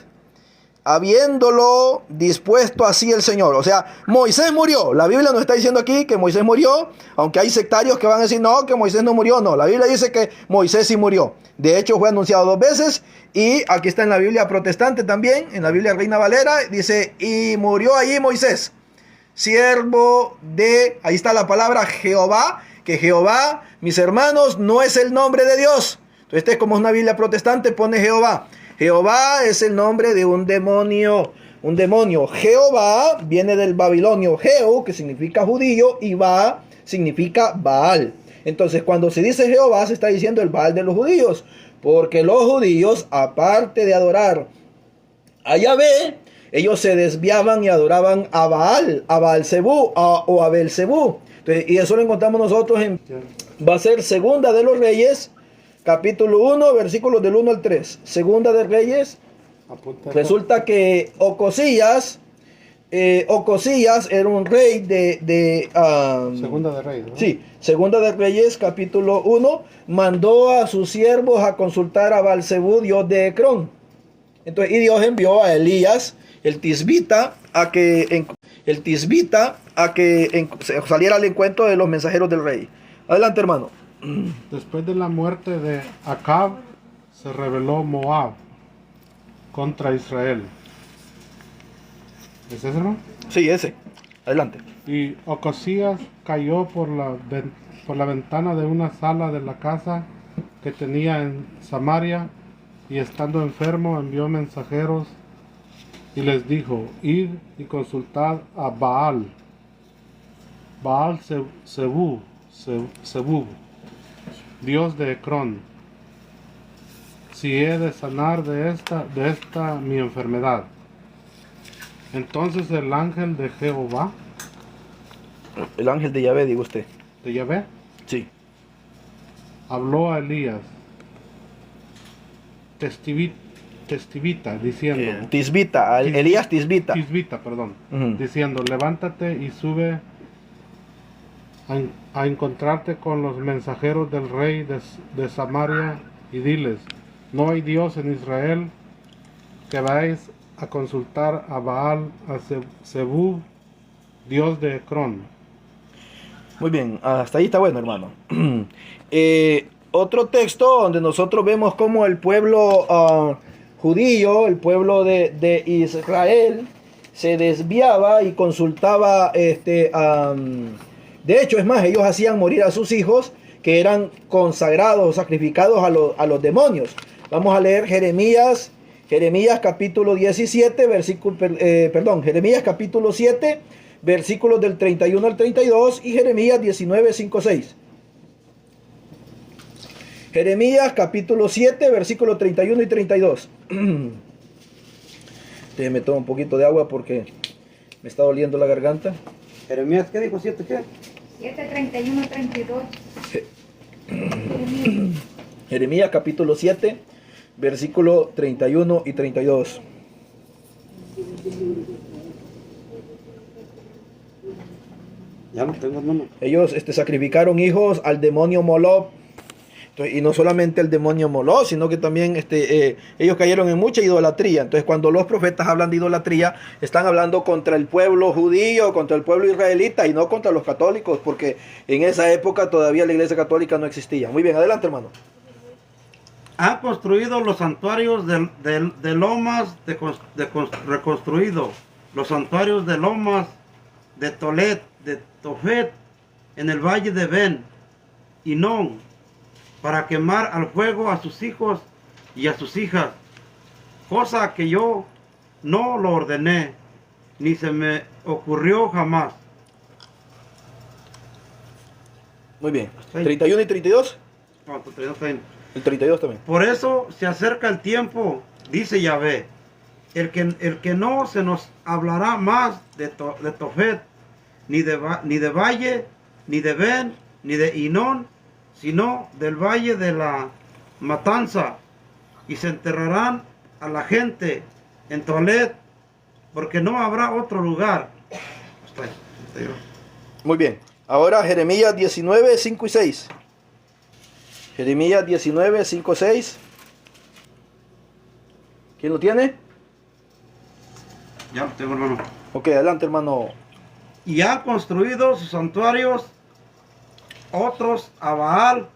habiéndolo dispuesto así el Señor. O sea, Moisés murió. La Biblia nos está diciendo aquí que Moisés murió, aunque hay sectarios que van a decir, no, que Moisés no murió. No, la Biblia dice que Moisés sí murió. De hecho, fue anunciado 2 veces, y aquí está en la Biblia protestante también, en la Biblia Reina Valera, dice, y murió allí Moisés, siervo de, ahí está la palabra Jehová, que Jehová, mis hermanos, no es el nombre de Dios. Entonces, como es una Biblia protestante, pone Jehová. Jehová es el nombre de un demonio. Un demonio. Jehová viene del babilonio Jehú, que significa judío, y Ba significa Baal. Entonces, cuando se dice Jehová, se está diciendo el Baal de los judíos. Porque los judíos, aparte de adorar a Yahvé, ellos se desviaban y adoraban a Baal-Zebú o a Belzebú. Y eso lo encontramos nosotros en... Va a ser Segunda de los Reyes, capítulo 1, versículos del 1 al 3. Segunda de Reyes. Resulta que Ocosías era un rey de Segunda de Reyes, ¿no? Sí, Segunda de Reyes, capítulo 1, mandó a sus siervos a consultar a Baal-Zebú, dios de Ecrón. Entonces, y Dios envió a Elías, el tisbita, a que saliera al encuentro de los mensajeros del rey. Adelante, hermano. Después de la muerte de Acab, se rebeló Moab contra Israel. ¿Es ese, hermano? Sí, ese. Adelante. Y Ocosías cayó por la ventana de una sala de la casa que tenía en Samaria, y estando enfermo envió mensajeros y les dijo: id y consultad a Baal-Zebú, dios de Ecrón, si he de sanar de esta mi enfermedad. Entonces el ángel de Jehová, El ángel de Yahvé, digo usted. de Yahvé, Sí. habló a Elías, tesbita, diciendo, Tisbita, Elías Tisbita. Tisbita, perdón, Ujú. diciendo: levántate y sube a encontrarte con los mensajeros del rey de Samaria, y diles: no hay Dios en Israel, que vais a consultar a Baal, a Zebú, dios de Ecrón. Muy bien, hasta ahí está bueno, hermano. Otro texto donde nosotros vemos cómo el pueblo judío, el pueblo de Israel, se desviaba y consultaba, de hecho, es más, ellos hacían morir a sus hijos que eran consagrados o sacrificados a los demonios. Vamos a leer Jeremías Jeremías capítulo 17, Jeremías capítulo 7, versículos del 31 al 32 y Jeremías 19, 5, 6. Jeremías capítulo 7, versículos 31 y 32. Déjeme tomar un poquito de agua porque me está doliendo la garganta. Jeremías, ¿qué dijo? ¿7 qué? 7, 31, 32. Jeremías capítulo 7, versículo 31 y 32. Ya lo tengo, hermano. Ellos sacrificaron hijos al demonio Moloch. Y no solamente el demonio Moloch, sino que también ellos cayeron en mucha idolatría. Entonces, cuando los profetas hablan de idolatría, están hablando contra el pueblo judío, contra el pueblo israelita y no contra los católicos, porque en esa época todavía la iglesia católica no existía. Muy bien, adelante, hermano. Han construido los santuarios de lomas reconstruido, los santuarios de lomas de Tolet, de Tofet, en el valle de Ben Hinnom, para quemar al fuego a sus hijos y a sus hijas, cosa que yo no lo ordené, ni se me ocurrió jamás. Muy bien. 31 y 32. No, 32 está bien. El 32 también. Por eso se acerca el tiempo, dice Yahvé, el que no se nos hablará más de Tofet, ni de Valle, ni de Ben, ni de Hinnom, sino del Valle de la Matanza, y se enterrarán a la gente en Tolet, porque no habrá otro lugar. Muy bien. Ahora Jeremías 19, 5 y 6. Jeremías 19, 5 y 6. ¿Quién lo tiene? Ya lo tengo, hermano. Ok, adelante, hermano. Y han construido sus santuarios otros a Baal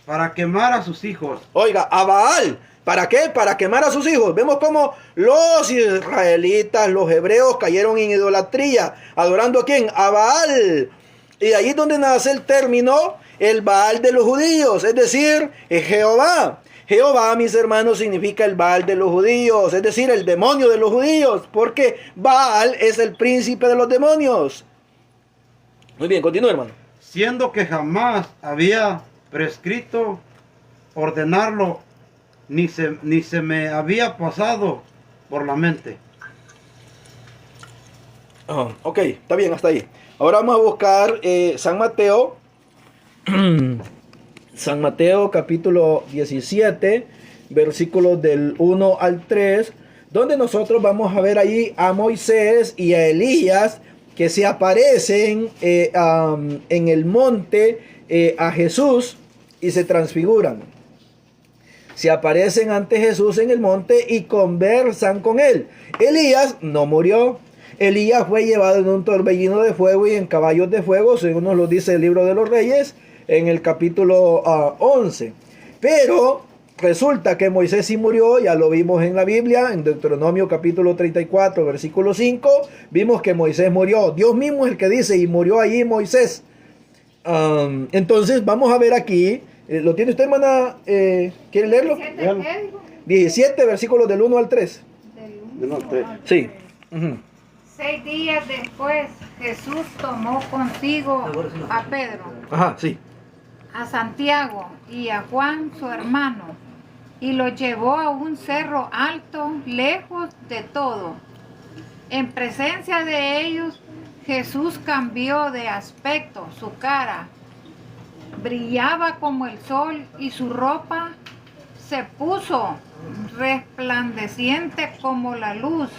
para quemar a sus hijos. Oiga, a Baal. ¿Para qué? Para quemar a sus hijos. Vemos cómo los israelitas, los hebreos cayeron en idolatría. ¿Adorando a quién? A Baal. Y ahí es donde nace el término, el Baal de los judíos. Es decir, es Jehová. Jehová, mis hermanos, significa el Baal de los judíos. Es decir, el demonio de los judíos. Porque Baal es el príncipe de los demonios. Muy bien, continúe, hermano. Siendo que jamás había prescrito ordenarlo, ni se me había pasado por la mente. Ok, está bien, hasta ahí. Ahora vamos a buscar San Mateo. San Mateo capítulo 17, versículos del 1 al 3, donde nosotros vamos a ver ahí a Moisés y a Elías, que se aparecen en el monte a Jesús y se transfiguran. Se aparecen ante Jesús en el monte y conversan con él. Elías no murió. Elías fue llevado en un torbellino de fuego y en caballos de fuego, según nos lo dice el libro de los Reyes, en el capítulo 11. Pero resulta que Moisés sí murió, ya lo vimos en la Biblia, en Deuteronomio capítulo 34, versículo 5, vimos que Moisés murió. Dios mismo es el que dice, y murió allí Moisés. Entonces vamos a ver aquí, ¿lo tiene usted, hermana? ¿Quiere leerlo? 17, versículos del 1 al 3. Del 1 al 3. Sí. 6 días después, Jesús tomó consigo a Pedro, Ajá, sí. a Santiago y a Juan, su hermano, y los llevó a un cerro alto, lejos de todo. En presencia de ellos, Jesús cambió de aspecto, su cara brillaba como el sol y su ropa se puso resplandeciente como la luz.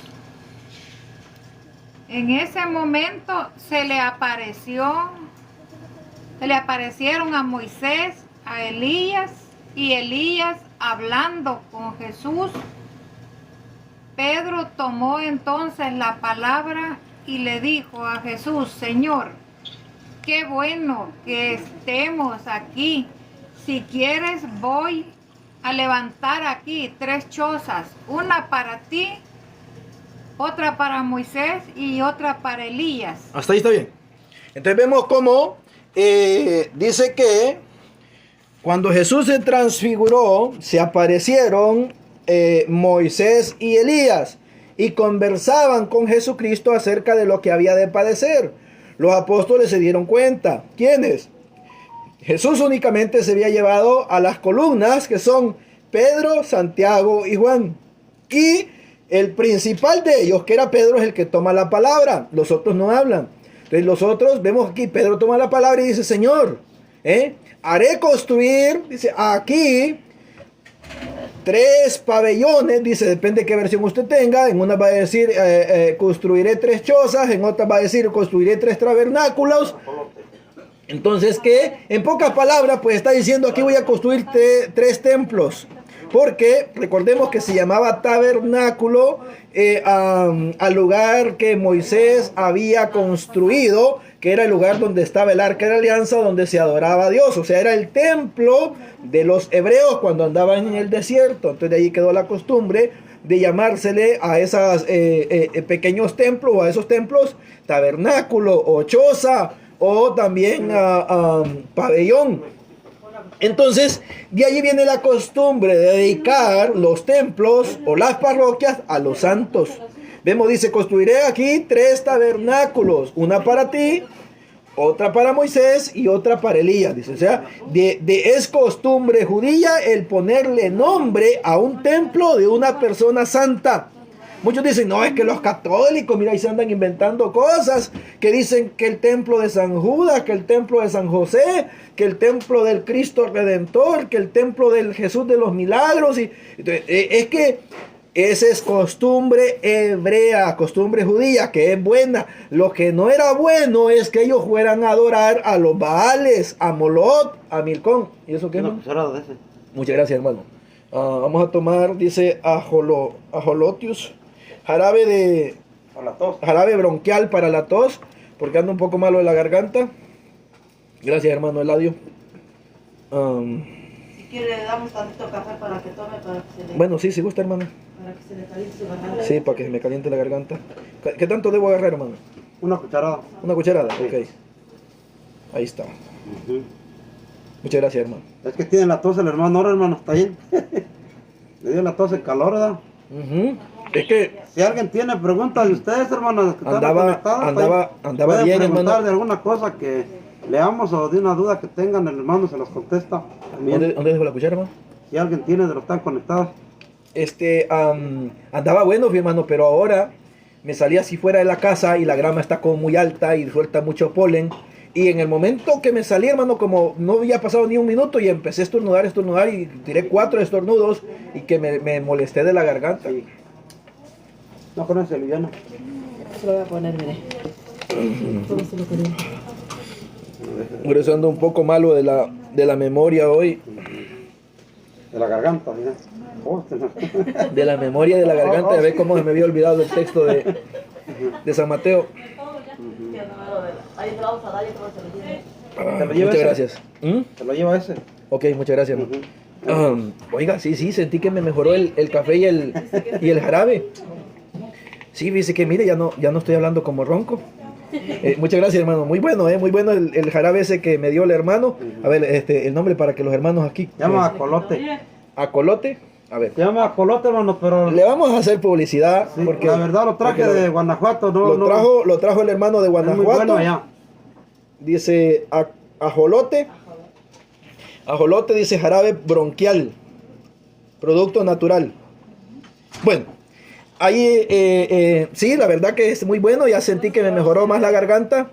En ese momento se le aparecieron a Moisés, a Elías, y Elías hablando con Jesús. Pedro tomó entonces la palabra y le dijo a Jesús: Señor, qué bueno que estemos aquí. Si quieres, voy a levantar aquí 3 chozas, una para ti, otra para Moisés y otra para Elías. Hasta ahí está bien. Entonces vemos cómo dice que cuando Jesús se transfiguró, se aparecieron Moisés y Elías, y conversaban con Jesucristo acerca de lo que había de padecer. Los apóstoles se dieron cuenta. ¿Quiénes? Jesús únicamente se había llevado a las columnas, que son Pedro, Santiago y Juan. Y el principal de ellos, que era Pedro, es el que toma la palabra. Los otros no hablan. Entonces los otros, vemos aquí, Pedro toma la palabra y dice, Señor, haré construir, dice, aquí 3 pabellones, dice, depende de qué versión usted tenga. En una va a decir, construiré 3 chozas, en otra va a decir, construiré 3 tabernáculos. Entonces, que en pocas palabras, pues está diciendo, aquí voy a construir 3 templos. Porque recordemos que se llamaba tabernáculo al lugar que Moisés había construido, que era el lugar donde estaba el arca de la alianza, donde se adoraba a Dios. O sea, era el templo de los hebreos cuando andaban en el desierto. Entonces de ahí quedó la costumbre de llamársele a esos pequeños templos, o a esos templos, tabernáculo o choza, o también pabellón. Entonces, de allí viene la costumbre de dedicar los templos o las parroquias a los santos. Vemos, dice, construiré aquí 3 tabernáculos, una para ti, otra para Moisés y otra para Elías. Dice, o sea, es costumbre judía el ponerle nombre a un templo de una persona santa. Muchos dicen, no, es que los católicos, mira, ahí se andan inventando cosas, que dicen que el templo de San Judas, que el templo de San José, que el templo del Cristo Redentor, que el templo del Jesús de los Milagros. Es que esa es costumbre hebrea, costumbre judía, que es buena. Lo que no era bueno es que ellos fueran a adorar a los Baales, a Molot, a Milcón. ¿Y eso qué es? Muchas gracias, hermano. Vamos a tomar, dice, ajolotius. Jarabe bronquial para la tos, porque anda un poco malo de la garganta. Gracias, hermano Eladio. Si quiere, le damos tantito café para que tome, para que se le... Bueno, sí, si gusta, hermano. Para que se le caliente su garganta. Sí, para que se me caliente la garganta. ¿Qué tanto debo agarrar, hermano? Una cucharada. Una cucharada, Sí. ok. Ahí está. Muchas gracias, hermano. Es que tiene la tos el hermano, ahora hermano, está bien. Le dio la tos el calor, ¿verdad? Es que Si alguien tiene preguntas de ustedes, hermanos, que están conectados, andaba pueden bien, preguntar hermano. de alguna cosa que leamos o de una duda que tengan, el hermano se los contesta. También. ¿Dónde dejo la cuchara, hermano? Si alguien tiene de los que están conectados. Andaba bueno, mi hermano, pero ahora me salí así fuera de la casa y la grama está como muy alta y suelta mucho polen. Y en el momento que me salí, hermano, como no había pasado ni un minuto y empecé a estornudar y tiré 4 estornudos y que me molesté de la garganta. Sí. No conoce liviano. Se lo voy a poner, mire. Todo se lo quería. Por eso ando un poco malo de la memoria hoy. De la garganta, mira. Oh, De la memoria de la garganta, de ver cómo se me había olvidado el texto de San Mateo. Ahí te lo vamos a dar, yo te lo llevo. ¿Te lo lleva Muchas ese? gracias. Se lo lleva ese. Ok, muchas gracias, hermano. Oiga, sí, sentí que me mejoró el café y el jarabe. Sí, dice que mire, ya no estoy hablando como ronco. Muchas gracias, hermano. Muy bueno el jarabe ese que me dio el hermano. A ver, el nombre para que los hermanos aquí. Se llama acolote. Acolote. A ver. Se llama acolote, hermano, pero Le vamos a hacer publicidad. sí, porque la verdad lo traje porque de Guanajuato. lo trajo el hermano de es muy Guanajuato. bueno allá. Dice ajolote. Ajolote dice jarabe bronquial. Producto natural. Bueno. Ahí, sí, la verdad que es muy bueno. Ya sentí que me mejoró más la garganta.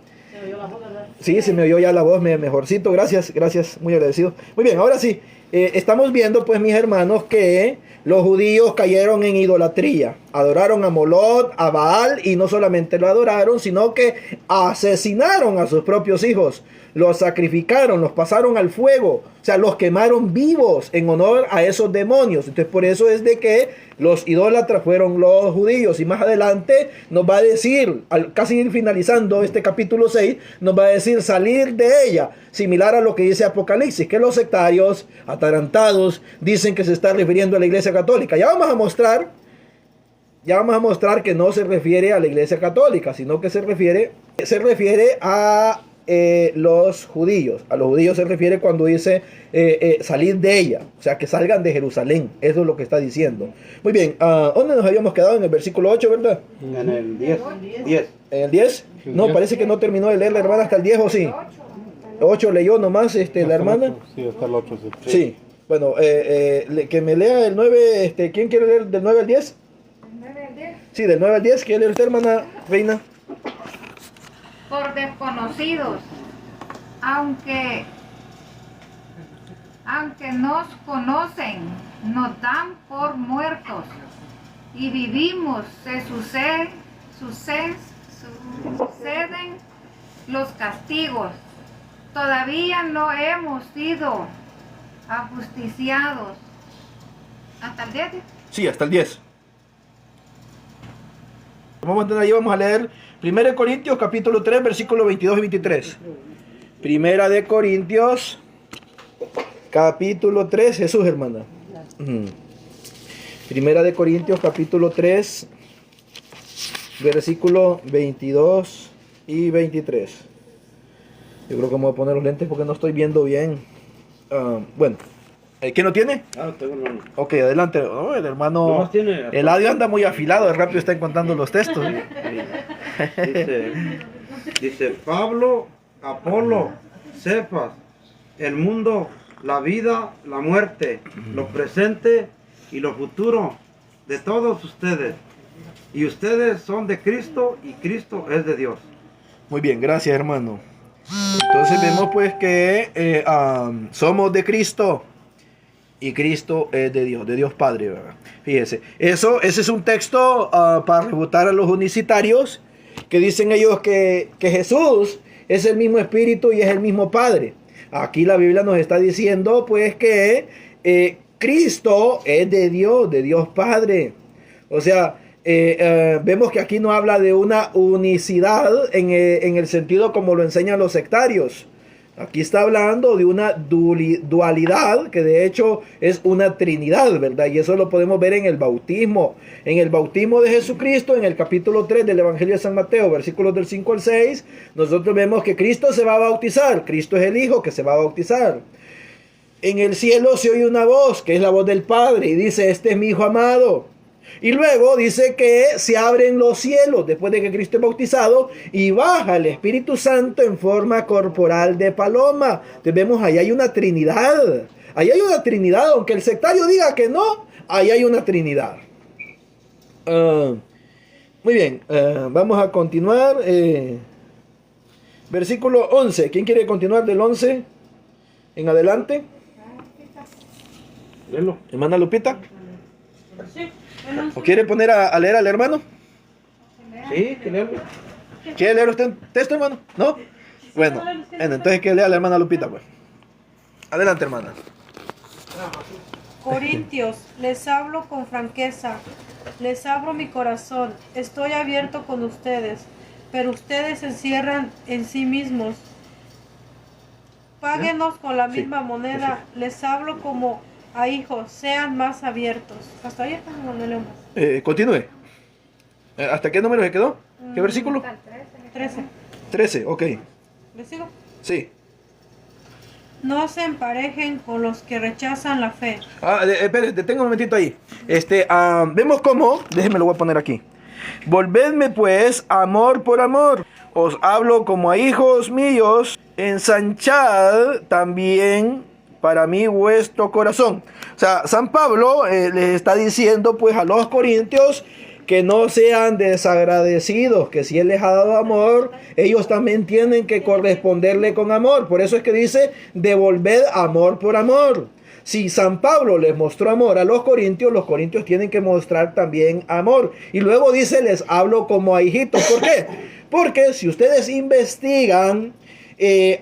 Sí, se me oyó ya la voz mejorcito. Gracias, muy agradecido. Muy bien, ahora sí. Estamos viendo, pues, mis hermanos, que los judíos cayeron en idolatría. Adoraron a Molot, a Baal, y no solamente lo adoraron, sino que asesinaron a sus propios hijos. Los sacrificaron, los pasaron al fuego. O sea, los quemaron vivos en honor a esos demonios. Entonces, por eso es de que los idólatras fueron los judíos. Y más adelante nos va a decir, al casi ir finalizando este capítulo 6, nos va a decir salir de ella. Similar a lo que dice Apocalipsis, que los sectarios, atarantados, dicen que se está refiriendo a la Iglesia Católica. Ya vamos a mostrar que no se refiere a la Iglesia Católica, sino que se refiere a los judíos. A los judíos se refiere cuando dice salir de ella, o sea, que salgan de Jerusalén. Eso es lo que está diciendo. Muy bien, ¿dónde nos habíamos quedado? En el versículo 8, ¿verdad? En el 10. 10. ¿En el 10? No, parece que no terminó de leer la hermana hasta el 10, ¿o sí? 8 leyó nomás la hermana. Sí, hasta el 8, sí. Sí. Bueno, que me lea el 9, ¿quién quiere leer del 9 al 10? ¿El 9 al 10? Sí, del 9 al 10, ¿quiere leer usted, hermana Reina? Por desconocidos, aunque nos conocen, nos dan por muertos y vivimos, suceden los castigos. Todavía no hemos sido ajusticiados. ¿Hasta el 10? Sí, hasta el 10. Vamos a tener ahí, vamos a leer 1 Corintios capítulo 3, versículos 22 y 23. Primera de Corintios capítulo 3, Jesús, hermana. Primera de Corintios capítulo 3, versículos 22 y 23. Yo creo que me voy a poner los lentes porque no estoy viendo bien. Bueno, ¿quién lo tiene? Tengo hermano. Ok, adelante. Oh, el hermano, Nomás tiene- el audio anda muy afilado, el rápido está encontrando los textos. Dice Pablo, Apolo, Cefas, el mundo, la vida, la muerte, lo presente y lo futuro de todos ustedes. Y ustedes son de Cristo y Cristo es de Dios. Muy bien, gracias, hermano. Entonces vemos pues que somos de Cristo y Cristo es de Dios Padre, ¿verdad? Fíjese, ese es un texto para refutar a los unicitarios que dicen ellos que Jesús es el mismo Espíritu y es el mismo Padre. Aquí la Biblia nos está diciendo pues que Cristo es de Dios Padre. O sea, vemos que aquí no habla de una unicidad en el sentido como lo enseñan los sectarios. Aquí está hablando de una dualidad, que de hecho es una trinidad, ¿verdad? Y eso lo podemos ver en el bautismo. En el bautismo de Jesucristo, en el capítulo 3 del Evangelio de San Mateo, versículos del 5 al 6, nosotros vemos que Cristo se va a bautizar. Cristo es el Hijo que se va a bautizar. En el cielo se oye una voz, que es la voz del Padre, y dice, este es mi Hijo amado. Y luego dice que se abren los cielos después de que Cristo es bautizado y baja el Espíritu Santo en forma corporal de paloma. Entonces vemos, ahí hay una trinidad. Ahí hay una trinidad, aunque el sectario diga que no, ahí hay una trinidad. Muy bien, vamos a continuar. Versículo 11. ¿Quién quiere continuar del 11 en adelante? Léelo. Hermana Lupita. Sí. ¿O quiere poner a leer al hermano? Sí, que léelo. ¿Quiere leer usted un texto, hermano? ¿No? Bueno, entonces que lea a la hermana Lupita, pues. Adelante, hermana. Corintios, les hablo con franqueza, les abro mi corazón, estoy abierto con ustedes, pero ustedes se encierran en sí mismos. Páguenos con la misma moneda, les hablo como a hijos, sean más abiertos. Hasta ahí está, no leo más. Continúe. ¿Hasta qué número se quedó? ¿Qué versículo? 13. 13, ok. ¿Les sigo? Sí. No se emparejen con los que rechazan la fe. Espere, detenga un momentito ahí. Vemos cómo, déjenme lo voy a poner aquí. Volvedme pues amor por amor. Os hablo como a hijos míos. Ensanchad también para mí vuestro corazón. O sea, San Pablo les está diciendo pues a los corintios que no sean desagradecidos, que si Él les ha dado amor, ellos también tienen que corresponderle con amor. Por eso es que dice, devolved amor por amor. Si San Pablo les mostró amor a los corintios tienen que mostrar también amor. Y luego dice, les hablo como a hijitos. ¿Por qué? Porque si ustedes investigan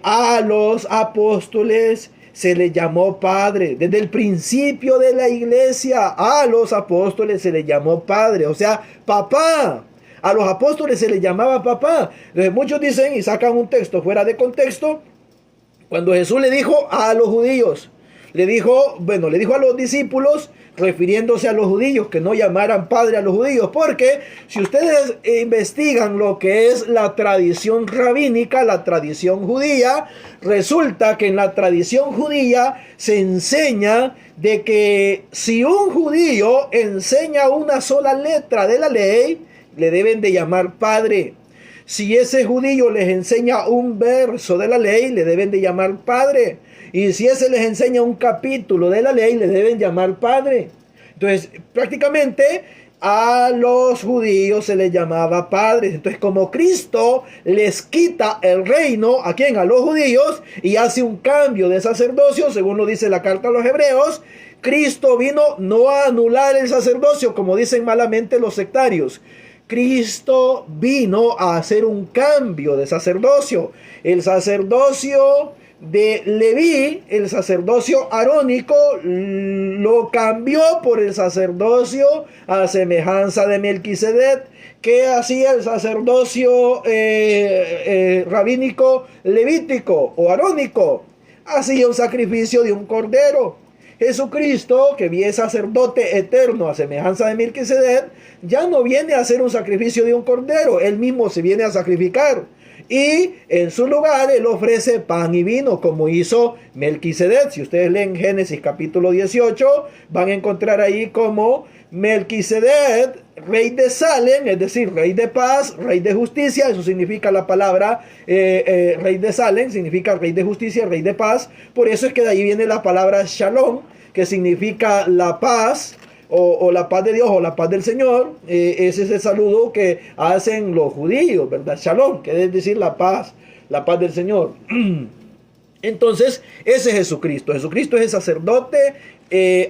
a los apóstoles, se les llamó padre. Desde el principio de la iglesia a los apóstoles se les llamó padre, o sea, papá. A los apóstoles se les llamaba papá. Entonces muchos dicen y sacan un texto fuera de contexto. Cuando Jesús le dijo a los judíos, le dijo a los discípulos, refiriéndose a los judíos, que no llamaran padre a los judíos, porque si ustedes investigan lo que es la tradición rabínica, la tradición judía, resulta que en la tradición judía se enseña de que si un judío enseña una sola letra de la ley, le deben de llamar padre. Si ese judío les enseña un verso de la ley, le deben de llamar padre. Y si ese les enseña un capítulo de la ley, le deben llamar padre. Entonces, prácticamente a los judíos se les llamaba padres. Entonces, como Cristo les quita el reino, ¿a quién? A los judíos, y hace un cambio de sacerdocio, según lo dice la carta a los hebreos. Cristo vino no a anular el sacerdocio, como dicen malamente los sectarios. Cristo vino a hacer un cambio de sacerdocio. El sacerdocio de Leví, el sacerdocio arónico, lo cambió por el sacerdocio a semejanza de Melquisedec, que hacía el sacerdocio rabínico levítico o arónico. Hacía un sacrificio de un cordero. Jesucristo, que es sacerdote eterno a semejanza de Melquisedec, ya no viene a hacer un sacrificio de un cordero, él mismo se viene a sacrificar. Y en su lugar él ofrece pan y vino, como hizo Melquisedec. Si ustedes leen Génesis capítulo 18, van a encontrar ahí como Melquisedec, rey de Salem, es decir, rey de paz, rey de justicia. Eso significa la palabra rey de Salem, significa rey de justicia, rey de paz. Por eso es que de ahí viene la palabra Shalom, que significa la paz, o la paz de Dios, o la paz del Señor. Ese es el saludo que hacen los judíos, ¿verdad? Shalom, que es decir la paz del Señor. Entonces, ese es Jesucristo. Jesucristo es el sacerdote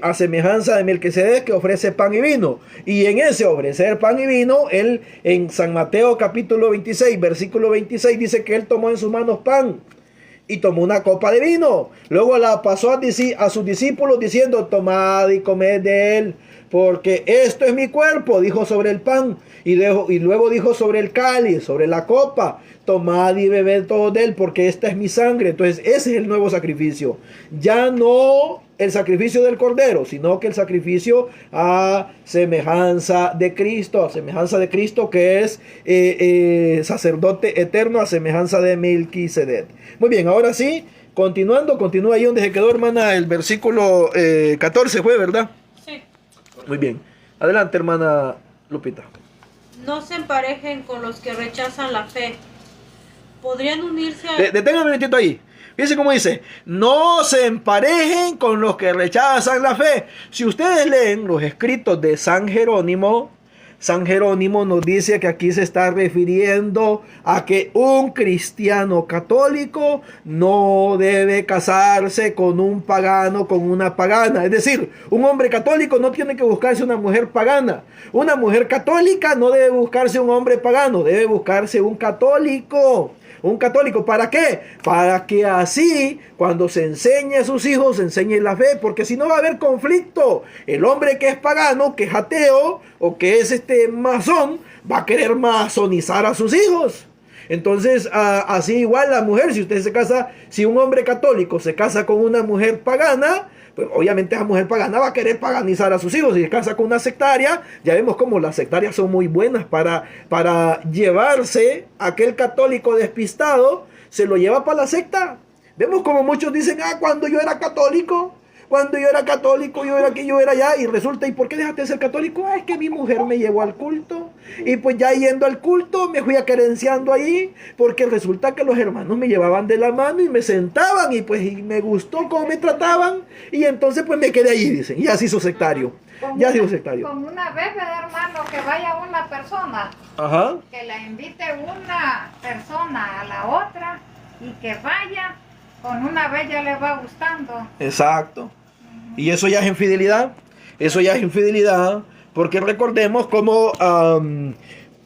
a semejanza de Melquisedec, que ofrece pan y vino. Y en ese ofrecer pan y vino, él en San Mateo capítulo 26, versículo 26, dice que él tomó en sus manos pan y tomó una copa de vino. Luego la pasó a sus discípulos diciendo: tomad y comed de él, porque esto es mi cuerpo, dijo sobre el pan. Y luego dijo sobre el cáliz, sobre la copa: tomad y bebed todo de él, porque esta es mi sangre. Entonces ese es el nuevo sacrificio. Ya no el sacrificio del cordero, sino que el sacrificio a semejanza de Cristo, que es sacerdote eterno a semejanza de Melquisedec. Muy bien, ahora sí, continúa ahí donde se quedó, hermana, el versículo 14 fue, ¿verdad? Sí. Muy bien, adelante, hermana Lupita. No se emparejen con los que rechazan la fe. Podrían unirse a... Deténgame un momentito ahí. Fíjense cómo dice: no se emparejen con los que rechazan la fe. Si ustedes leen los escritos de San Jerónimo nos dice que aquí se está refiriendo a que un cristiano católico no debe casarse con un pagano, con una pagana. Es decir, un hombre católico no tiene que buscarse una mujer pagana. Una mujer católica no debe buscarse un hombre pagano, debe buscarse un católico. Un católico, ¿para qué? Para que así, cuando se enseñe a sus hijos, se enseñe la fe, porque si no va a haber conflicto. El hombre que es pagano, que es ateo, o que es masón, va a querer masonizar a sus hijos. Entonces, así igual la mujer, si un hombre católico se casa con una mujer pagana, pues obviamente esa mujer pagana va a querer paganizar a sus hijos. Si se casa con una sectaria, ya vemos cómo las sectarias son muy buenas para llevarse a aquel católico despistado, se lo lleva para la secta. Vemos como muchos dicen: cuando yo era católico, yo era aquí, yo era allá, y resulta: ¿y por qué dejaste de ser católico? Es que mi mujer me llevó al culto, y pues ya yendo al culto me fui acerenciando ahí, porque resulta que los hermanos me llevaban de la mano y me sentaban, y pues me gustó cómo me trataban, y entonces pues me quedé allí, dicen, y así su sectario. Con una vez, hermano, que vaya una persona, ajá, que la invite una persona a la otra, y que vaya, con una vez ya le va gustando. Exacto. Y eso ya es infidelidad. Porque recordemos cómo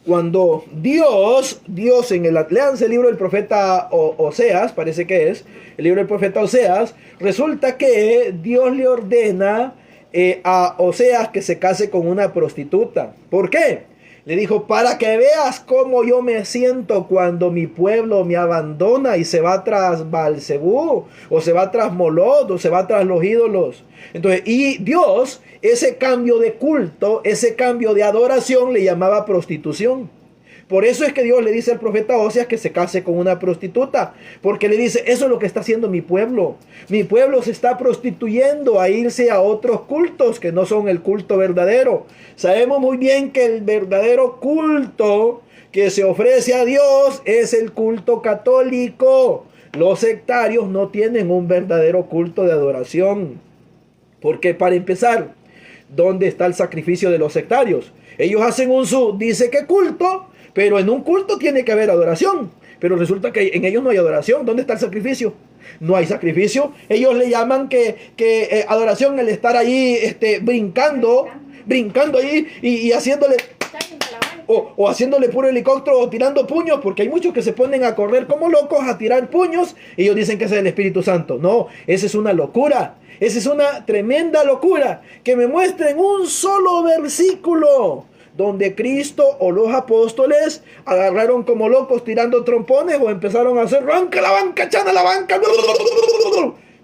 cuando Dios leanse el libro del profeta Oseas, parece que es el libro del profeta Oseas, resulta que Dios le ordena a Oseas que se case con una prostituta. ¿Por qué? Le dijo, para que veas cómo yo me siento cuando mi pueblo me abandona y se va tras Baal-Zebú, o se va tras Molot, o se va tras los ídolos. Entonces, y Dios, ese cambio de culto, ese cambio de adoración le llamaba prostitución. Por eso es que Dios le dice al profeta Oseas que se case con una prostituta, porque le dice, eso es lo que está haciendo mi pueblo. Mi pueblo se está prostituyendo a irse a otros cultos que no son el culto verdadero. Sabemos muy bien que el verdadero culto que se ofrece a Dios es el culto católico. Los sectarios no tienen un verdadero culto de adoración. Porque para empezar, ¿dónde está el sacrificio de los sectarios? Ellos hacen dice que culto, pero en un culto tiene que haber adoración. Pero resulta que en ellos no hay adoración. ¿Dónde está el sacrificio? No hay sacrificio. Ellos le llaman que adoración el estar ahí brincando ahí y haciéndole... O haciéndole puro helicóptero o tirando puños, porque hay muchos que se ponen a correr como locos a tirar puños y ellos dicen que ese es el Espíritu Santo. No, esa es una locura. Esa es una tremenda locura. Que me muestren un solo versículo donde Cristo o los apóstoles agarraron como locos tirando trompones o empezaron a hacer ¡ranca la banca, chana la banca!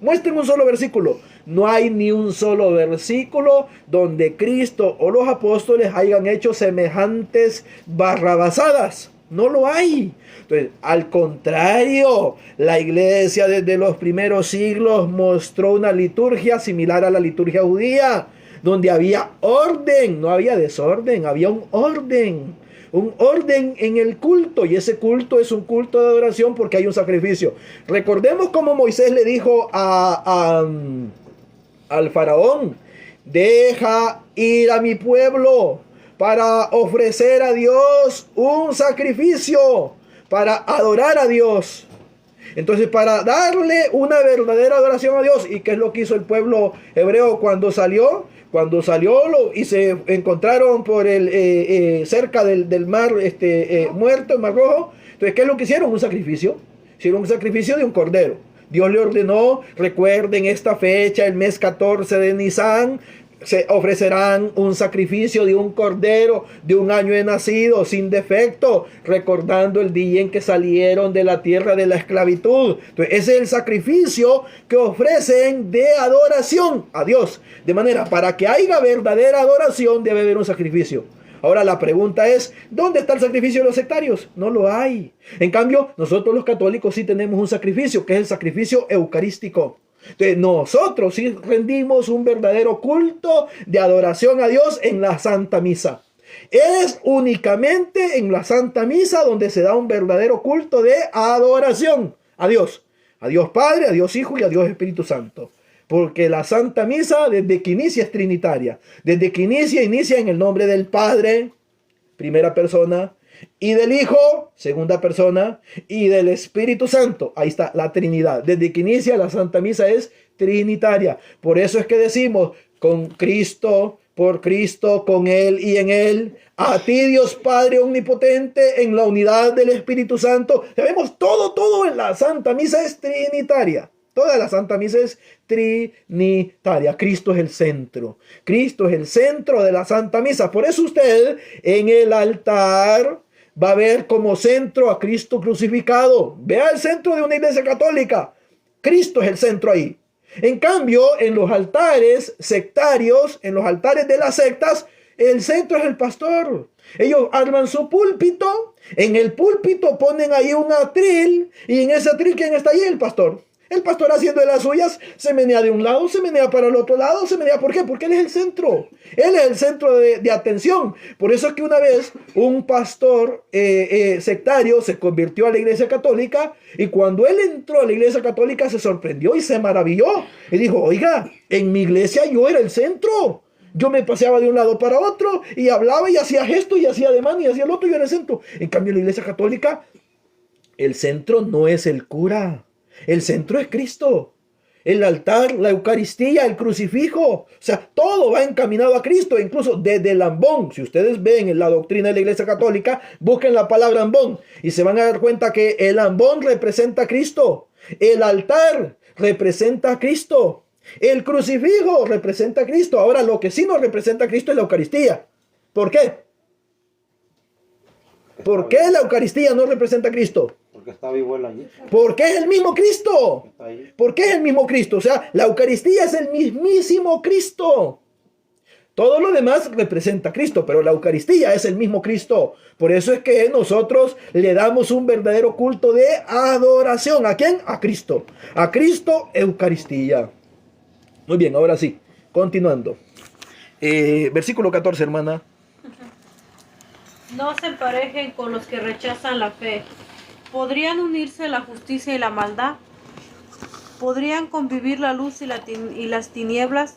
Muestren un solo versículo. No hay ni un solo versículo donde Cristo o los apóstoles hayan hecho semejantes barrabasadas. No lo hay. Entonces, al contrario, la iglesia desde los primeros siglos mostró una liturgia similar a la liturgia judía, donde había orden, no había desorden, había un orden en el culto, y ese culto es un culto de adoración porque hay un sacrificio. Recordemos cómo Moisés le dijo al faraón, deja ir a mi pueblo para ofrecer a Dios un sacrificio, para adorar a Dios. Entonces, para darle una verdadera adoración a Dios. ¿Y qué es lo que hizo el pueblo hebreo cuando salió? Cuando salió y se encontraron por cerca del mar muerto, el mar rojo. Entonces, ¿qué es lo que hicieron? Un sacrificio. Hicieron un sacrificio de un cordero. Dios le ordenó, recuerden esta fecha, el mes 14 de Nisan, se ofrecerán un sacrificio de un cordero de un año de nacido, sin defecto, recordando el día en que salieron de la tierra de la esclavitud. Entonces, ese es el sacrificio que ofrecen de adoración a Dios. De manera, para que haya verdadera adoración, debe haber un sacrificio. Ahora la pregunta es, ¿dónde está el sacrificio de los sectarios? No lo hay. En cambio, nosotros los católicos sí tenemos un sacrificio, que es el sacrificio eucarístico. Entonces, nosotros sí rendimos un verdadero culto de adoración a Dios en la Santa Misa. Es únicamente en la Santa Misa donde se da un verdadero culto de adoración a Dios Padre, a Dios Hijo y a Dios Espíritu Santo. Porque la Santa Misa, desde que inicia, es trinitaria. Desde que inicia en el nombre del Padre, primera persona, y del Hijo, segunda persona, y del Espíritu Santo. Ahí está la Trinidad. Desde que inicia, la Santa Misa es trinitaria. Por eso es que decimos, con Cristo, por Cristo, con Él y en Él, a ti Dios Padre omnipotente, en la unidad del Espíritu Santo. Sabemos, todo en la Santa Misa es trinitaria. Toda la Santa Misa es trinitaria. Cristo es el centro. Cristo es el centro de la Santa Misa. Por eso usted en el altar va a ver como centro a Cristo crucificado. Vea el centro de una iglesia católica. Cristo es el centro ahí. En cambio, en los altares sectarios, en los altares de las sectas, el centro es el pastor. Ellos arman su púlpito. En el púlpito ponen ahí un atril. Y en ese atril, ¿quién está ahí? El pastor. El pastor haciendo de las suyas, se menea de un lado, se menea para el otro lado, se menea. ¿Por qué? Porque él es el centro. Él es el centro de atención. Por eso es que una vez un pastor sectario se convirtió a la iglesia católica, y cuando él entró a la iglesia católica se sorprendió y se maravilló. Y dijo, oiga, en mi iglesia yo era el centro. Yo me paseaba de un lado para otro y hablaba y hacía gestos y hacía ademán y hacía el otro, y yo era el centro. En cambio, en la iglesia católica, el centro no es el cura. El centro es Cristo. El altar, la Eucaristía, el crucifijo. O sea, todo va encaminado a Cristo. Incluso desde el ambón. Si ustedes ven en la doctrina de la Iglesia Católica, busquen la palabra ambón y se van a dar cuenta que el ambón representa a Cristo. El altar representa a Cristo. El crucifijo representa a Cristo. Ahora, lo que sí no representa a Cristo es la Eucaristía. ¿Por qué? ¿Por qué la Eucaristía no representa a Cristo? Porque está vivo él allí. Porque es el mismo Cristo. Está ahí. Porque es el mismo Cristo. O sea, la Eucaristía es el mismísimo Cristo. Todo lo demás representa a Cristo, pero la Eucaristía es el mismo Cristo. Por eso es que nosotros le damos un verdadero culto de adoración. ¿A quién? A Cristo. A Cristo, Eucaristía. Muy bien, ahora sí. Continuando. Versículo 14, hermana. No se emparejen con los que rechazan la fe. ¿Podrían unirse la justicia y la maldad? ¿Podrían convivir la luz y las tinieblas?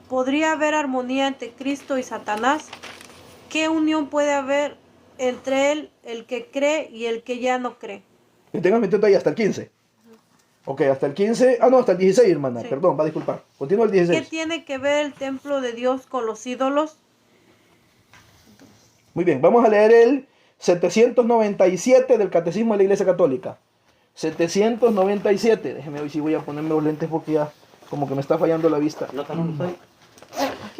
¿Podría haber armonía entre Cristo y Satanás? ¿Qué unión puede haber entre él, el que cree y el que ya no cree? Téngame atento ahí hasta el 15. Ok, hasta el 15. Ah, no, hasta el 16, hermana. Sí. Perdón, va a disculpar. Continúa el ¿Qué 16. tiene que ver el templo de Dios con los ídolos? Muy bien, vamos a leer el 797 del Catecismo de la Iglesia Católica. 797. Déjeme ver si voy a ponerme los lentes porque ya como que me está fallando la vista. ¿No tenemos ahí?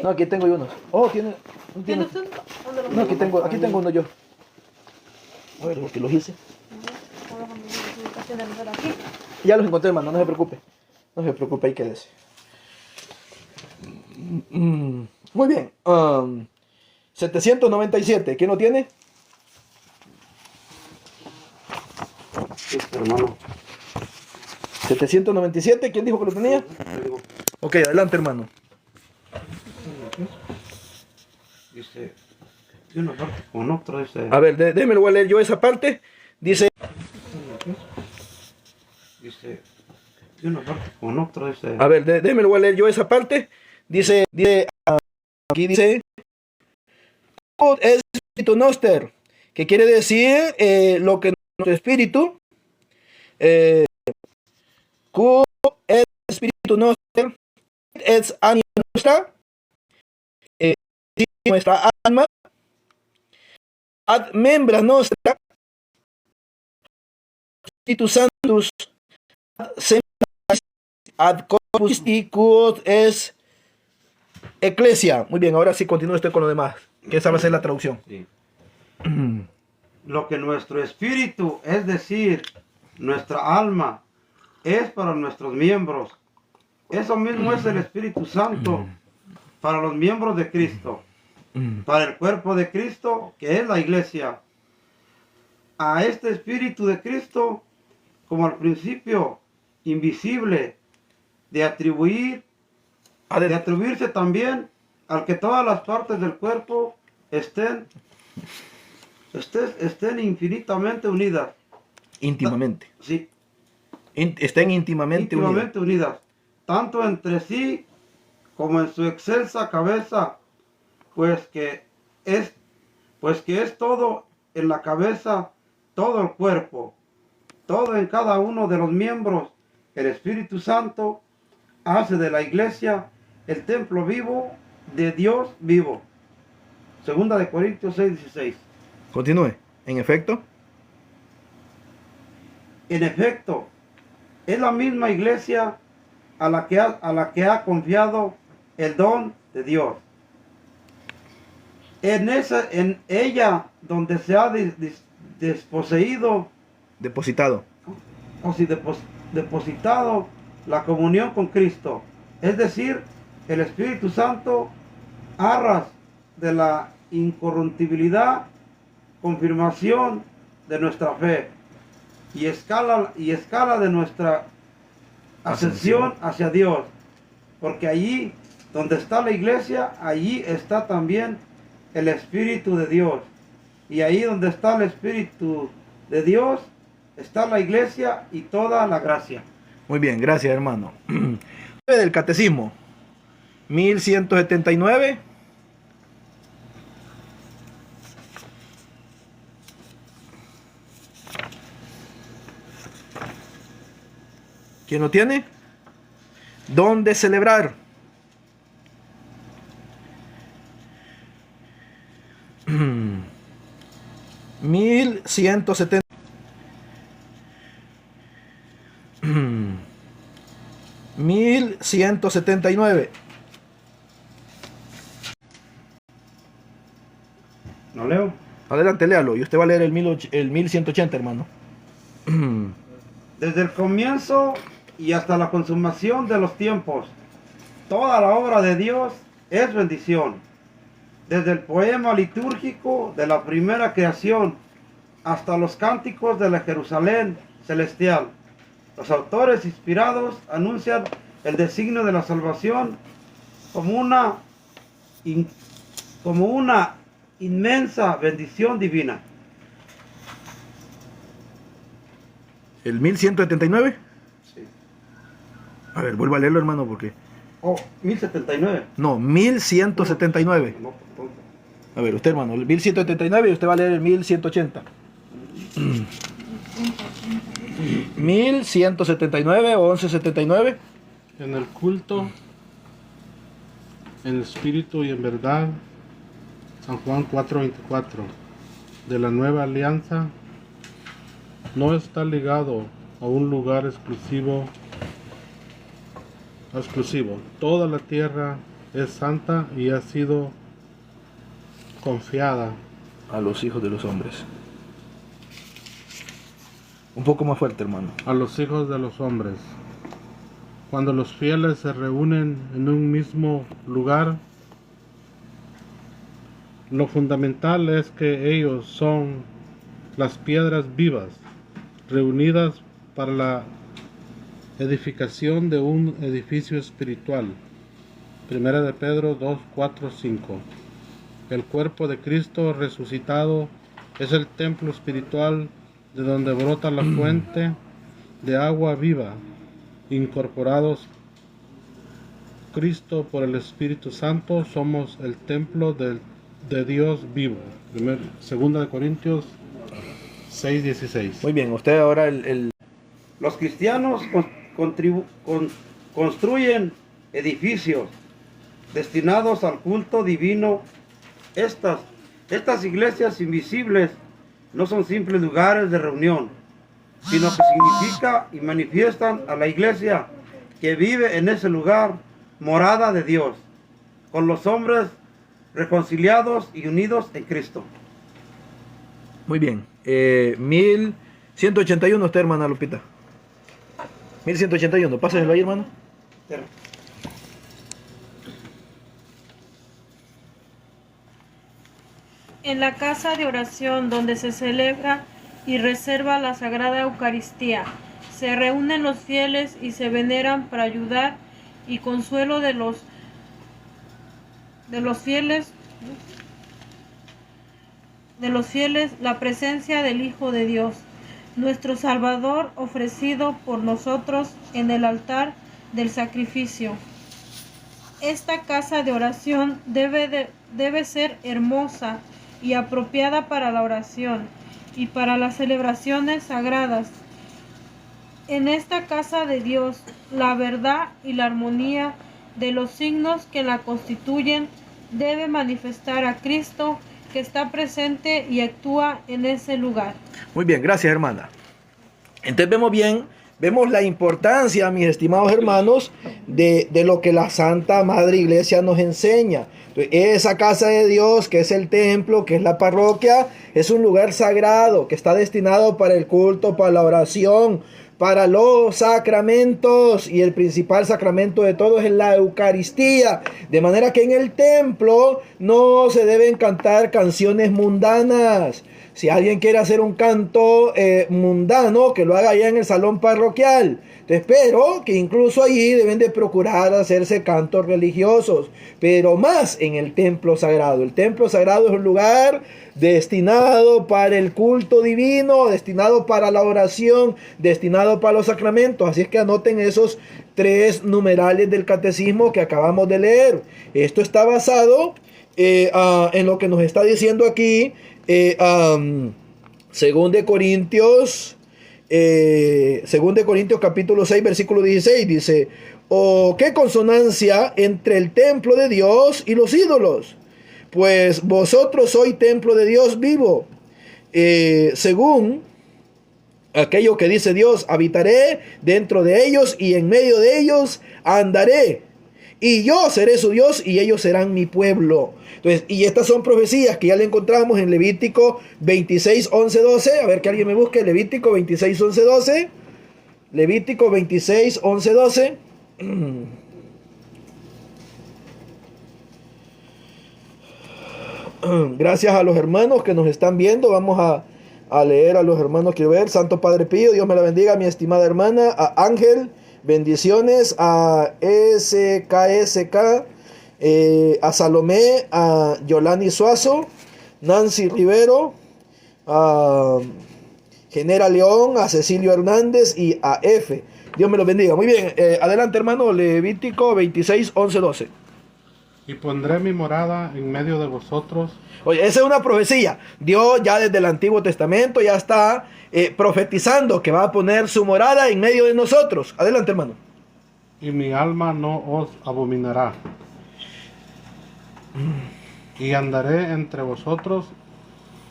No, aquí tengo yo unos. Oh, tiene. ¿Tienes tú? ¿Dónde los No, aquí tengo uno yo. A ver, porque los hice. Aquí. Ya los encontré, hermano, no se preocupe. No se preocupe, ahí quédese. Muy bien. 797, ¿quién lo tiene? Sí, hermano. 797, ¿quién dijo que lo tenía? Te digo, Ok, adelante, hermano. dice, de una parte con otra, dice. A ver, déjeme lo voy a leer yo esa parte. Dice, Dice, de una parte con otra, dice. a ver, déjeme lo voy a leer yo esa parte. Dice, aquí dice, Quod est Spiritu Noster, que quiere decir lo que nuestro espíritu, Quod est Spiritu Noster, es anima nuestra, nuestra alma, ad membra nostra, Spiritus Sanctus, ad semblans, ad corpus Christi, quod es Eclesia. Muy bien, ahora sí continúo usted con lo demás, que esa va a ser la traducción. Sí. Lo que nuestro espíritu, es decir, nuestra alma, es para nuestros miembros. Eso mismo es el Espíritu Santo para los miembros de Cristo, para el cuerpo de Cristo, que es la iglesia. A este Espíritu de Cristo, como al principio invisible, de atribuirse también al que todas las partes del cuerpo estén infinitamente unidas. Íntimamente. Sí, Estén íntimamente unidos. íntimamente unidas, tanto entre sí como en su excelsa cabeza, pues que es todo en la cabeza, todo el cuerpo, todo en cada uno de los miembros. El Espíritu Santo hace de la iglesia el templo vivo de Dios vivo. Segunda de Corintios 6:16. Continúe. En efecto. En efecto, es la misma iglesia a la que ha confiado el don de Dios. En ella donde se ha desposeído Depositado. o si depositado la comunión con Cristo, es decir, el Espíritu Santo, arras de la incorruptibilidad, confirmación de nuestra fe y escala de nuestra ascensión hacia Dios, porque allí donde está la iglesia, allí está también el Espíritu de Dios, y ahí donde está el Espíritu de Dios está la iglesia y toda la gracia. Muy bien, gracias, hermano. Del Catecismo. 1179. ¿Quién lo tiene? ¿Dónde celebrar? Mil ciento setenta. 1179. ¿No leo? Adelante, léalo. Y usted va a leer el 1180, hermano. Desde el comienzo y hasta la consumación de los tiempos, toda la obra de Dios es bendición. Desde el poema litúrgico de la primera creación hasta los cánticos de la Jerusalén celestial, los autores inspirados anuncian el designio de la salvación como una inmensa bendición divina. ¿El 1179? Sí. A ver, vuelva a leerlo, hermano, porque... Oh, 1079. No, 1179. No, entonces. A ver, usted, hermano, el 1179 y usted va a leer el 1180. 1179 o 1179. En el culto, en espíritu y en verdad, San Juan 4:24, de la nueva alianza, no está ligado a un lugar exclusivo. Toda la tierra es santa y ha sido confiada A los hijos de los hombres. Un poco más fuerte, hermano. a los hijos de los hombres. Cuando los fieles se reúnen en un mismo lugar, lo fundamental es que ellos son las piedras vivas, reunidas para la edificación de un edificio espiritual. Primera de Pedro 2, 4, 5. El cuerpo de Cristo resucitado es el templo espiritual de donde brota la fuente de agua viva, incorporados Cristo por el Espíritu Santo, somos el templo de Dios vivo. Segunda de Corintios 6:16. Muy bien, usted ahora Los cristianos construyen edificios destinados al culto divino. Estas iglesias invisibles no son simples lugares de reunión, sino que significa y manifiestan a la iglesia que vive en ese lugar, morada de Dios, con los hombres reconciliados y unidos en Cristo. Muy bien. 1181 usted, hermana Lupita. 1181, páseselo ahí, hermano. En la casa de oración donde se celebra y reserva la Sagrada Eucaristía, se reúnen los fieles y se veneran para ayudar y consuelo de los fieles la presencia del Hijo de Dios, nuestro Salvador, ofrecido por nosotros en el altar del sacrificio. Esta casa de oración debe ser hermosa y apropiada para la oración y para las celebraciones sagradas. En esta casa de Dios, la verdad y la armonía de los signos que la constituyen debe manifestar a Cristo, que está presente y actúa en ese lugar. Muy bien, gracias, hermana. Entonces vemos la importancia, mis estimados hermanos, de lo que la Santa Madre Iglesia nos enseña. Entonces, esa casa de Dios, que es el templo, que es la parroquia, es un lugar sagrado que está destinado para el culto, para la oración, para los sacramentos, y el principal sacramento de todos es la Eucaristía, de manera que en el templo no se deben cantar canciones mundanas. Si alguien quiere hacer un canto mundano, que lo haga allá en el salón parroquial. Entonces, pero que incluso allí deben de procurar hacerse cantos religiosos, pero más en el templo sagrado. El templo sagrado es un lugar destinado para el culto divino, destinado para la oración, destinado para los sacramentos. Así es que anoten esos 3 numerales del catecismo que acabamos de leer. Esto está basado en lo que nos está diciendo aquí, según de Corintios capítulo 6 versículo 16, dice: ¿o qué consonancia entre el templo de Dios y los ídolos? Pues vosotros sois templo de Dios vivo. Según aquello que dice Dios, habitaré dentro de ellos y en medio de ellos andaré. y yo seré su Dios y ellos serán mi pueblo. Entonces, y estas son profecías que ya le encontramos en Levítico 26, 11, 12. A ver que alguien me busque Levítico 26, 11, 12. Levítico 26, 11, 12. Gracias a los hermanos que nos están viendo. Vamos a leer a los hermanos. Quiero ver. Santo Padre Pío, Dios me la bendiga. Mi estimada hermana, a Ángel, bendiciones. A SKSK, a Salomé, a Yolani Suazo, Nancy Rivero, a Genera León, a Cecilio Hernández y a F. Dios me los bendiga. Muy bien, adelante hermano. Levítico 26, 11, 12. Y pondré mi morada en medio de vosotros. Oye, esa es una profecía. Dios ya desde el Antiguo Testamento ya está profetizando que va a poner su morada en medio de nosotros. Adelante, hermano. Y mi alma no os abominará. Y andaré entre vosotros,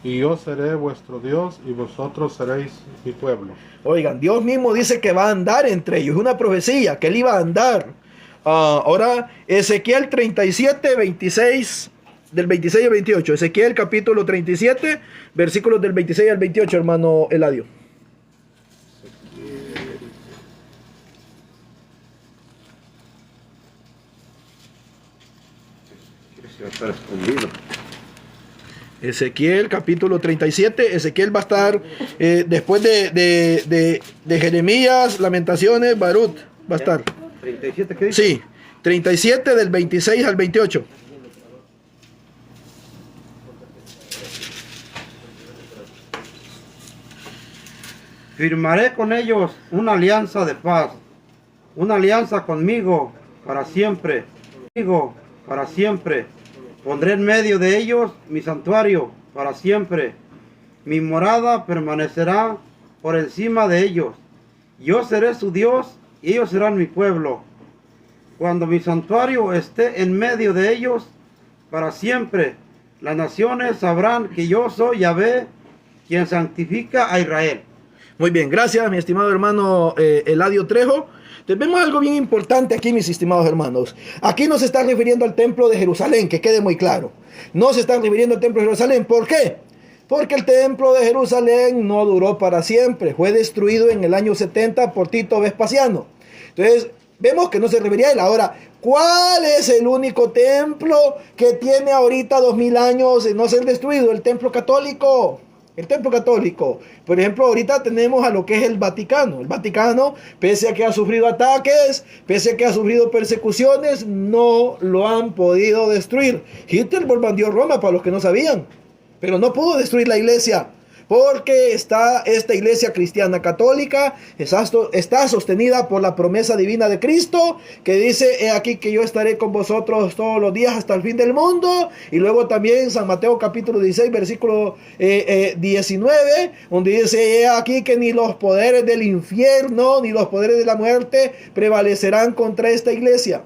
y yo seré vuestro Dios, y vosotros seréis mi pueblo. Oigan, Dios mismo dice que va a andar entre ellos. Es una profecía, que él iba a andar. Ahora, Ezequiel 37, 26, del 26 al 28. Ezequiel capítulo 37, versículos del 26 al 28, hermano Eladio. Ezequiel capítulo 37. Ezequiel va a estar después de Jeremías, Lamentaciones, Barut. Va a estar. 37, ¿qué dice? Sí, 37 del 26 al 28. Firmaré con ellos una alianza de paz, una alianza conmigo para siempre, conmigo para siempre. Pondré en medio de ellos mi santuario para siempre. Mi morada permanecerá por encima de ellos. Yo seré su Dios y ellos serán mi pueblo. Cuando mi santuario esté en medio de ellos para siempre, las naciones sabrán que yo soy Yahvé, quien santifica a Israel. Muy bien, gracias mi estimado hermano Eladio Trejo. Entonces, vemos algo bien importante aquí, mis estimados hermanos. Aquí no se está refiriendo al templo de Jerusalén, que quede muy claro. No se está refiriendo al templo de Jerusalén. ¿Por qué? Porque el templo de Jerusalén no duró para siempre. Fue destruido en el año 70 por Tito Vespasiano. Entonces, vemos que no se refería a él. Ahora, ¿cuál es el único templo que tiene ahorita 2000 años de no ser destruido? El templo católico. El templo católico. Por ejemplo, ahorita tenemos a lo que es el Vaticano. El Vaticano, pese a que ha sufrido ataques, pese a que ha sufrido persecuciones, no lo han podido destruir. Hitler bombardeó Roma, para los que no sabían, pero no pudo destruir la iglesia. Porque esta iglesia cristiana católica está sostenida por la promesa divina de Cristo, que dice: he aquí que yo estaré con vosotros todos los días hasta el fin del mundo. Y luego también San Mateo capítulo 16 versículo 19, donde dice: he aquí que ni los poderes del infierno ni los poderes de la muerte prevalecerán contra esta iglesia.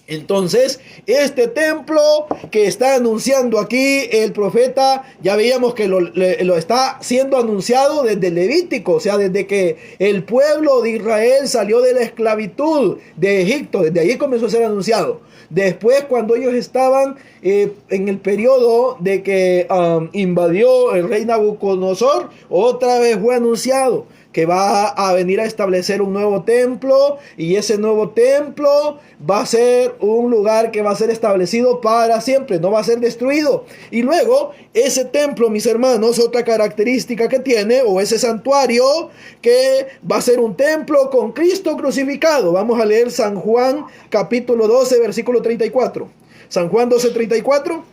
Entonces, este templo que está anunciando aquí el profeta, ya veíamos que lo está siendo anunciado desde Levítico, o sea, desde que el pueblo de Israel salió de la esclavitud de Egipto, desde ahí comenzó a ser anunciado. Después, cuando ellos estaban en el periodo de que invadió el rey Nabucodonosor, otra vez fue anunciado que va a venir a establecer un nuevo templo, y ese nuevo templo va a ser un lugar que va a ser establecido para siempre, no va a ser destruido. Y luego ese templo, mis hermanos, otra característica que tiene, o ese santuario, que va a ser un templo con Cristo crucificado. Vamos a leer San Juan capítulo 12 versículo 34. San Juan 12, 34.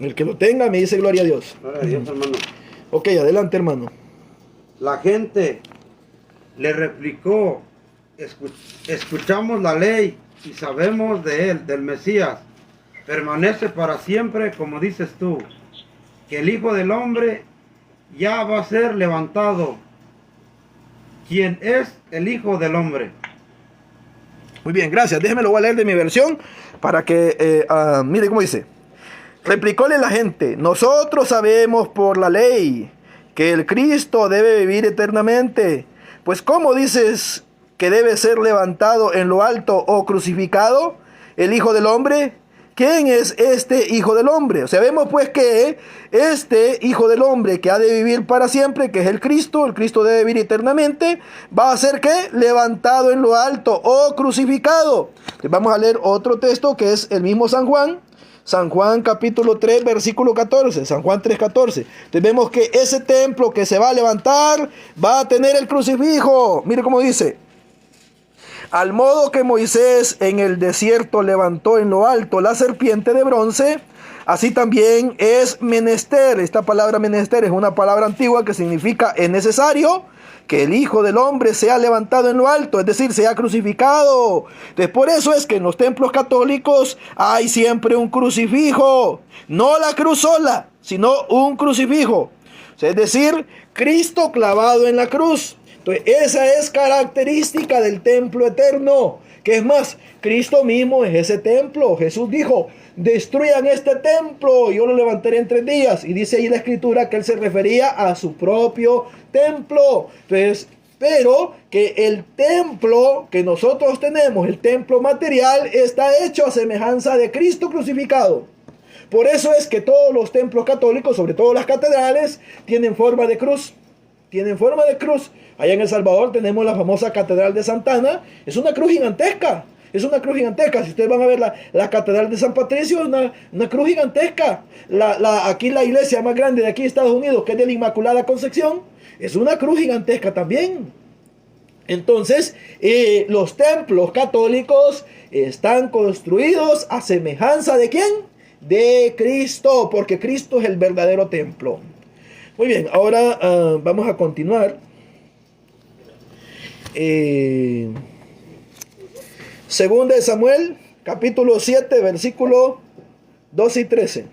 El que lo tenga me dice gloria a Dios. Gloria a Dios, hermano. Ok, adelante, hermano. La gente le replicó: escuchamos la ley y sabemos de él, del Mesías. Permanece para siempre, como dices tú, que el Hijo del Hombre ya va a ser levantado. ¿Quién es el Hijo del Hombre? Muy bien, gracias. Déjeme lo voy a leer de mi versión para que, mire cómo dice. Replicóle la gente: nosotros sabemos por la ley que el Cristo debe vivir eternamente. Pues ¿cómo dices que debe ser levantado en lo alto o crucificado el Hijo del Hombre? ¿Quién es este Hijo del Hombre? O sea, vemos pues que este Hijo del Hombre que ha de vivir para siempre, que es el Cristo debe vivir eternamente, va a ser ¿qué? Levantado en lo alto o crucificado. Entonces vamos a leer otro texto que es el mismo San Juan capítulo 3 versículo 14, San Juan 3, 14. Entonces vemos que ese templo que se va a levantar va a tener el crucifijo. Mire cómo dice: al modo que Moisés en el desierto levantó en lo alto la serpiente de bronce, así también es menester. Esta palabra menester es una palabra antigua que significa es necesario que el Hijo del Hombre sea levantado en lo alto, es decir, sea crucificado. Entonces, por eso es que en los templos católicos hay siempre un crucifijo, no la cruz sola, sino un crucifijo. O sea, es decir, Cristo clavado en la cruz. Entonces, esa es característica del templo eterno. Que es más, Cristo mismo es ese templo. Jesús dijo: destruyan este templo, yo lo levantaré en 3 días. Y dice ahí la escritura que él se refería a su propio templo. Entonces, pero que el templo que nosotros tenemos, el templo material, está hecho a semejanza de Cristo crucificado. Por eso es que todos los templos católicos, sobre todo las catedrales, tienen forma de cruz. Tienen forma de cruz. Allá en El Salvador tenemos la famosa Catedral de Santa Ana. Es una cruz gigantesca. Es una cruz gigantesca. Si ustedes van a ver la Catedral de San Patricio, es una cruz gigantesca. Aquí la iglesia más grande de aquí de Estados Unidos, que es de la Inmaculada Concepción, es una cruz gigantesca también. Entonces, los templos católicos están construidos a semejanza ¿de quién? De Cristo, porque Cristo es el verdadero templo. Muy bien, ahora vamos a continuar. Segunda de Samuel, capítulo 7, versículo 12 y 13.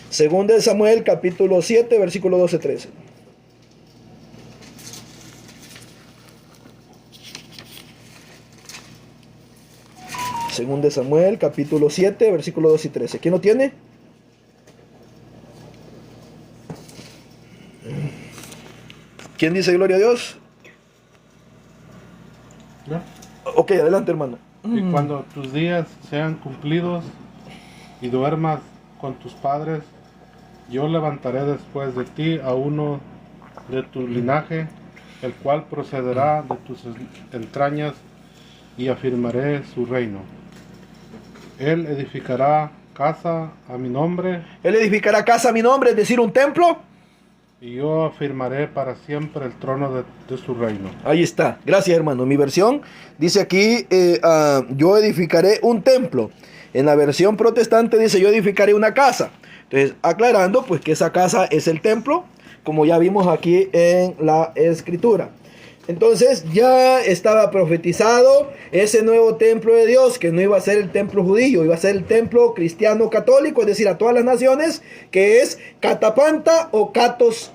Segunda de Samuel, capítulo 7, versículo 12 y 13. Segunda de Samuel, capítulo 7, versículo 12 y 13. ¿Quién lo tiene? ¿Quién dice gloria a Dios? ¿Ya? Ok, adelante, hermano. Y cuando tus días sean cumplidos y duermas con tus padres, yo levantaré después de ti a uno de tu linaje, el cual procederá de tus entrañas, y afirmaré su reino. Él edificará casa a mi nombre. Él edificará casa a mi nombre, es decir, un templo. Y yo afirmaré para siempre el trono de su reino. Ahí está. Gracias, hermano. Mi versión dice aquí, yo edificaré un templo. En la versión protestante dice, yo edificaré una casa. Entonces, aclarando, pues que esa casa es el templo, como ya vimos aquí en la escritura. Entonces ya estaba profetizado ese nuevo templo de Dios, que no iba a ser el templo judío, iba a ser el templo cristiano católico, es decir, a todas las naciones, que es Catapanta o Catos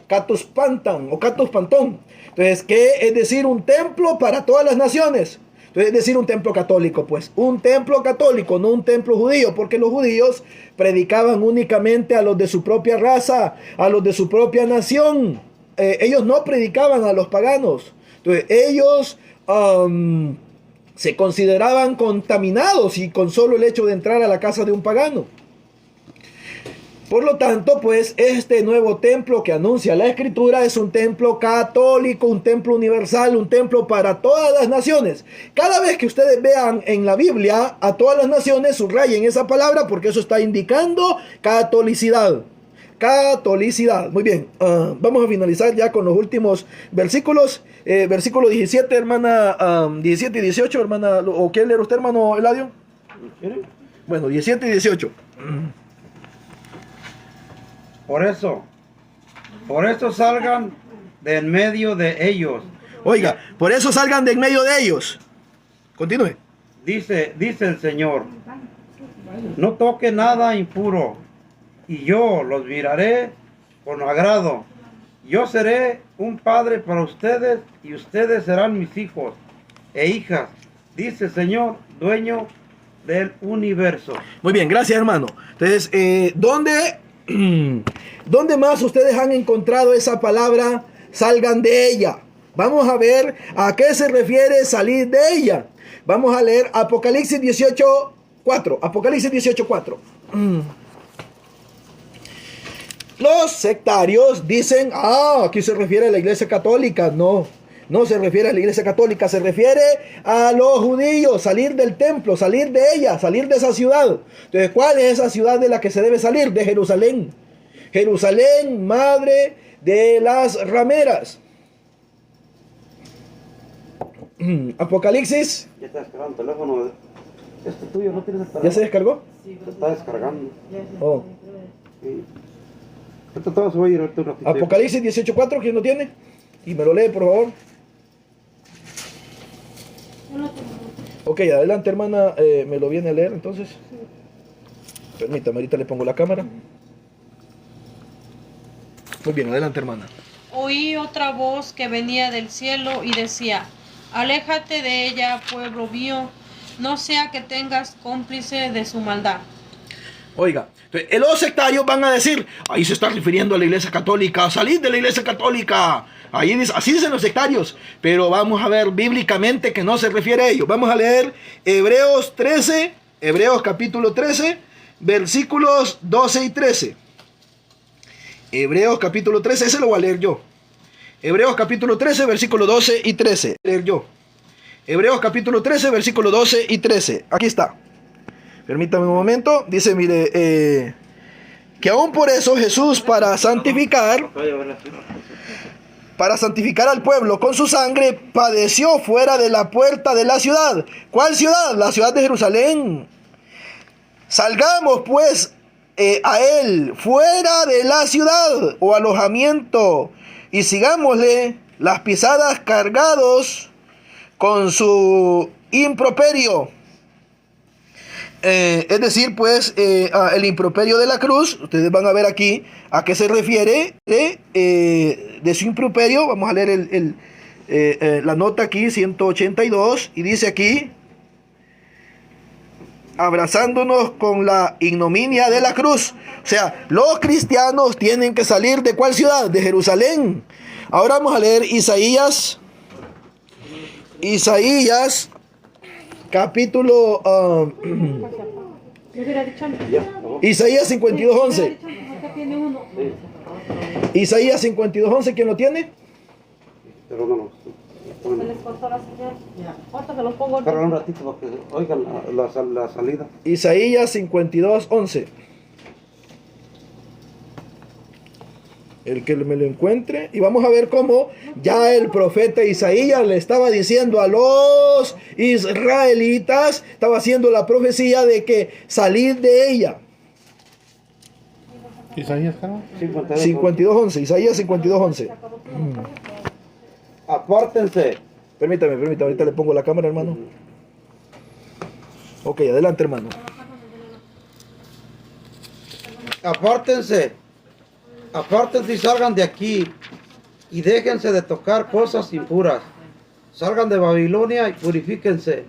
Pantan o Catos Pantón. Entonces, que es decir, un templo para todas las naciones. Entonces, es decir, un templo católico, pues, un templo católico, no un templo judío, porque los judíos predicaban únicamente a los de su propia raza, a los de su propia nación. Ellos no predicaban a los paganos. Entonces, ellos se consideraban contaminados y con solo el hecho de entrar a la casa de un pagano. Por lo tanto, pues, este nuevo templo que anuncia la Escritura es un templo católico, un templo universal, un templo para todas las naciones. Cada vez que ustedes vean en la Biblia a todas las naciones, subrayen esa palabra porque eso está indicando catolicidad. Catolicidad. Muy bien, vamos a finalizar ya con los últimos versículos. Versículo 17, hermana, 17 y 18, hermana, ¿o quiere leer usted, hermano Eladio? Bueno, 17 y 18. Por eso salgan de en medio de ellos. Oiga, por eso salgan de en medio de ellos. Continúe. Dice el Señor, no toque nada impuro, y yo los miraré con agrado. Yo seré un padre para ustedes, y ustedes serán mis hijos e hijas. dice Señor, dueño del universo. Muy bien, gracias hermano. Entonces, ¿dónde más ustedes han encontrado esa palabra? Salgan de ella. Vamos a ver a qué se refiere salir de ella. Vamos a leer Apocalipsis 18:4. Apocalipsis 18:4. Los sectarios dicen, aquí se refiere a la iglesia católica. No, no se refiere a la iglesia católica, se refiere a los judíos, salir del templo, salir de ella, salir de esa ciudad. Entonces, ¿cuál es esa ciudad de la que se debe salir? De Jerusalén. Jerusalén, madre de las rameras. Apocalipsis. Ya está descargando el teléfono. Este tuyo no tienes descargado. ¿Ya se descargó? Se está descargando. Oh. Sí. Esto todo se va a ir ahorita un ratito. Apocalipsis 18:4, ¿quién lo tiene? Y me lo lee, por favor. Ok, adelante, hermana. ¿Me lo viene a leer entonces? Permítame, ahorita le pongo la cámara. Muy bien, adelante, hermana. Oí otra voz que venía del cielo y decía: aléjate de ella, pueblo mío, no sea que tengas cómplice de su maldad. Oiga, entonces, los sectarios van a decir, ahí se está refiriendo a la iglesia católica, salid de la iglesia católica. Ahí dice, así dicen los sectarios, pero vamos a ver bíblicamente que no se refiere a ello. Vamos a leer Hebreos capítulo 13, versículos 12 y 13. Hebreos capítulo 13, ese lo voy a leer yo. Hebreos capítulo 13, versículos 12 y 13. Leer yo. Hebreos capítulo 13, versículos 12 y 13. Aquí está. Permítame un momento. Dice, mire, que aún por eso Jesús para santificar al pueblo con su sangre padeció fuera de la puerta de la ciudad. ¿Cuál ciudad? La ciudad de Jerusalén. Salgamos pues a él fuera de la ciudad o alojamiento y sigámosle las pisadas cargados con su improperio. Es decir, pues, el improperio de la cruz. Ustedes van a ver aquí a qué se refiere de su improperio. Vamos a leer la nota aquí, 182, y dice aquí: abrazándonos con la ignominia de la cruz. O sea, los cristianos tienen que salir ¿de cuál ciudad? De Jerusalén. Ahora vamos a leer Isaías capítulo Isaías 52:11. Isaías 52:11, ¿quién lo tiene? Pero no. Se les cortó la señal. Ahorita se los pongo. Espera un ratito para que oigan la salida. Isaías 52:11. El que me lo encuentre. Y vamos a ver cómo ya el profeta Isaías le estaba diciendo a los israelitas, estaba haciendo la profecía de que salir de ella. Isaías, ¿no? 52:11. Isaías 52:11. Apártense. Permítame, ahorita le pongo la cámara, hermano. Ok, adelante, hermano. Apártense y salgan de aquí y déjense de tocar cosas impuras. Salgan de Babilonia y purifíquense,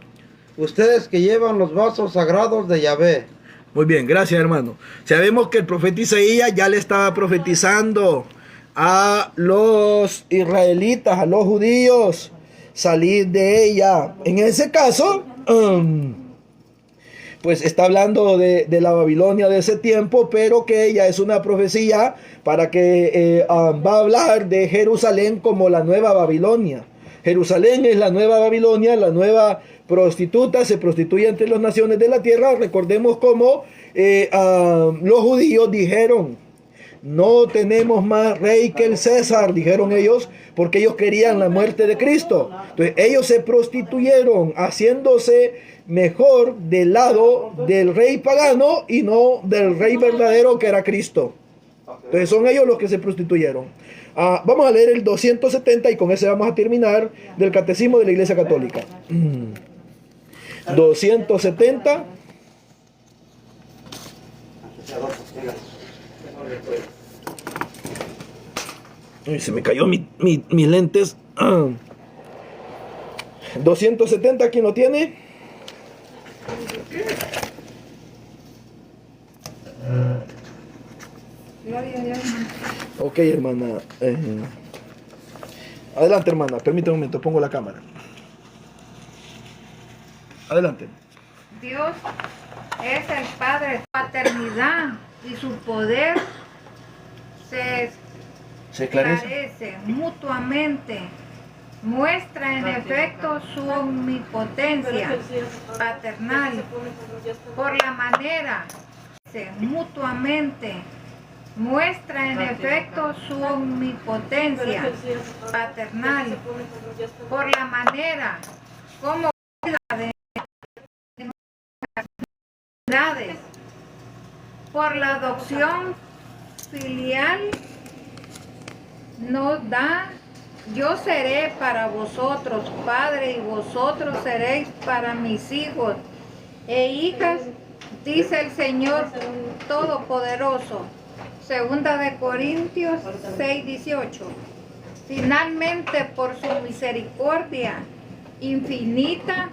ustedes que llevan los vasos sagrados de Yahvé. Muy bien, gracias, hermano. Sabemos que el profeta Isaías ya le estaba profetizando a los israelitas, a los judíos, salir de ella. En ese caso, pues está hablando de la Babilonia de ese tiempo, pero que ella es una profecía para que va a hablar de Jerusalén como la nueva Babilonia. Jerusalén es la nueva Babilonia, la nueva prostituta, se prostituye entre las naciones de la tierra. Recordemos cómo los judíos dijeron: no tenemos más rey que el César, dijeron ellos, porque ellos querían la muerte de Cristo. Entonces ellos se prostituyeron, haciéndose mejor del lado del rey pagano y no del rey verdadero, que era Cristo. Entonces son ellos los que se prostituyeron. Vamos a leer el 270 y con ese vamos a terminar del Catecismo de la Iglesia Católica. 270. Uy, se me cayó mis lentes. 270, ¿quién lo tiene? Gloria a Dios. Ok, hermana. Adelante, hermana. Permítame un momento, pongo la cámara. Adelante. Dios es el Padre, su paternidad y su poder se esclarece mutuamente. Muestra en efecto su omnipotencia paternal por la manera mutuamente. Muestra en efecto su omnipotencia paternal por la manera como de enfermedades, por la adopción filial nos da. Yo seré para vosotros padre y vosotros seréis para mis hijos e hijas, dice el Señor Todopoderoso. Segunda de Corintios 6:18. Finalmente, por su misericordia infinita,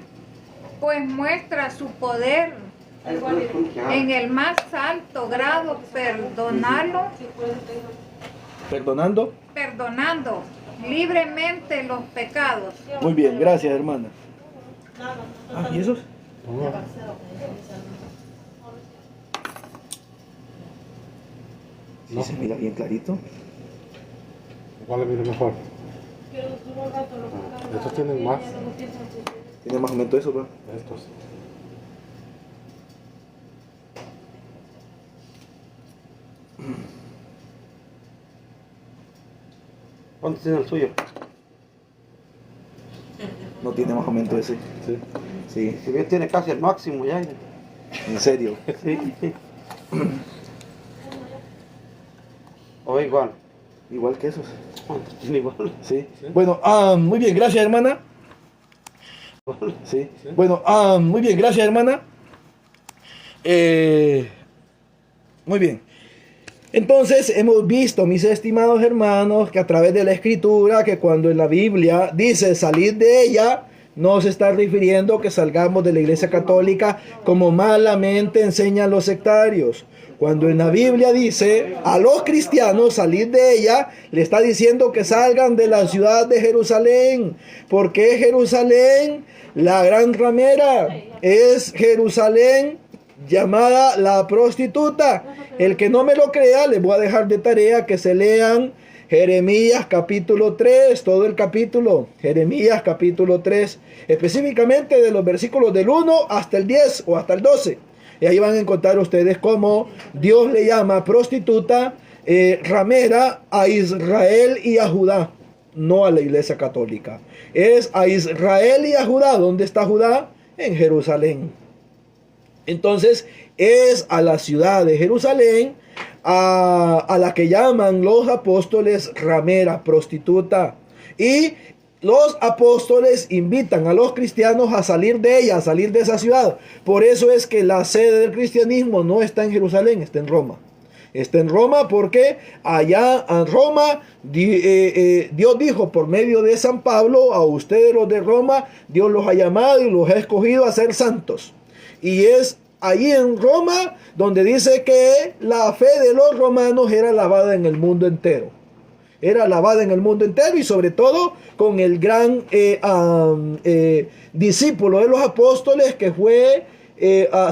pues muestra su poder en el más alto grado, perdonando libremente los pecados. Muy bien, gracias, hermana. ¿Y esos? No. ¿Sí se mira bien clarito? ¿Cuál le mira mejor? Estos tienen más. Tiene más aumento eso, bro. Estos. ¿Cuánto tiene el suyo? No tiene más aumento ese. Sí. Sí, Si bien tiene casi el máximo ya. en serio. Sí. O igual. Igual que esos. Tiene igual. Sí. Bueno, muy bien, gracias, hermana. Sí. Bueno, muy bien, gracias, hermana. Muy bien. Entonces hemos visto, mis estimados hermanos, que a través de la escritura, que cuando en la Biblia dice salir de ella, no se está refiriendo que salgamos de la Iglesia Católica como malamente enseñan los sectarios. Cuando en la Biblia dice a los cristianos salir de ella, le está diciendo que salgan de la ciudad de Jerusalén. ¿Por qué Jerusalén? La gran ramera es Jerusalén llamada la prostituta. El que no me lo crea, les voy a dejar de tarea que se lean Jeremías capítulo 3, todo el capítulo, Jeremías capítulo 3, específicamente de los versículos del 1 hasta el 10 o hasta el 12. Y ahí van a encontrar ustedes cómo Dios le llama prostituta, ramera a Israel y a Judá, no a la Iglesia Católica. Es a Israel y a Judá. ¿Dónde está Judá? En Jerusalén. Entonces es a la ciudad de Jerusalén a la que llaman los apóstoles ramera, prostituta. Y los apóstoles invitan a los cristianos a salir de ella, a salir de esa ciudad. Por eso es que la sede del cristianismo no está en Jerusalén, está en Roma. Está en Roma porque allá en Roma Dios dijo por medio de San Pablo: a ustedes los de Roma, Dios los ha llamado y los ha escogido a ser santos. Y es allí en Roma donde dice que la fe de los romanos era alabada en el mundo entero. Era alabada en el mundo entero y sobre todo con el gran discípulo de los apóstoles que fue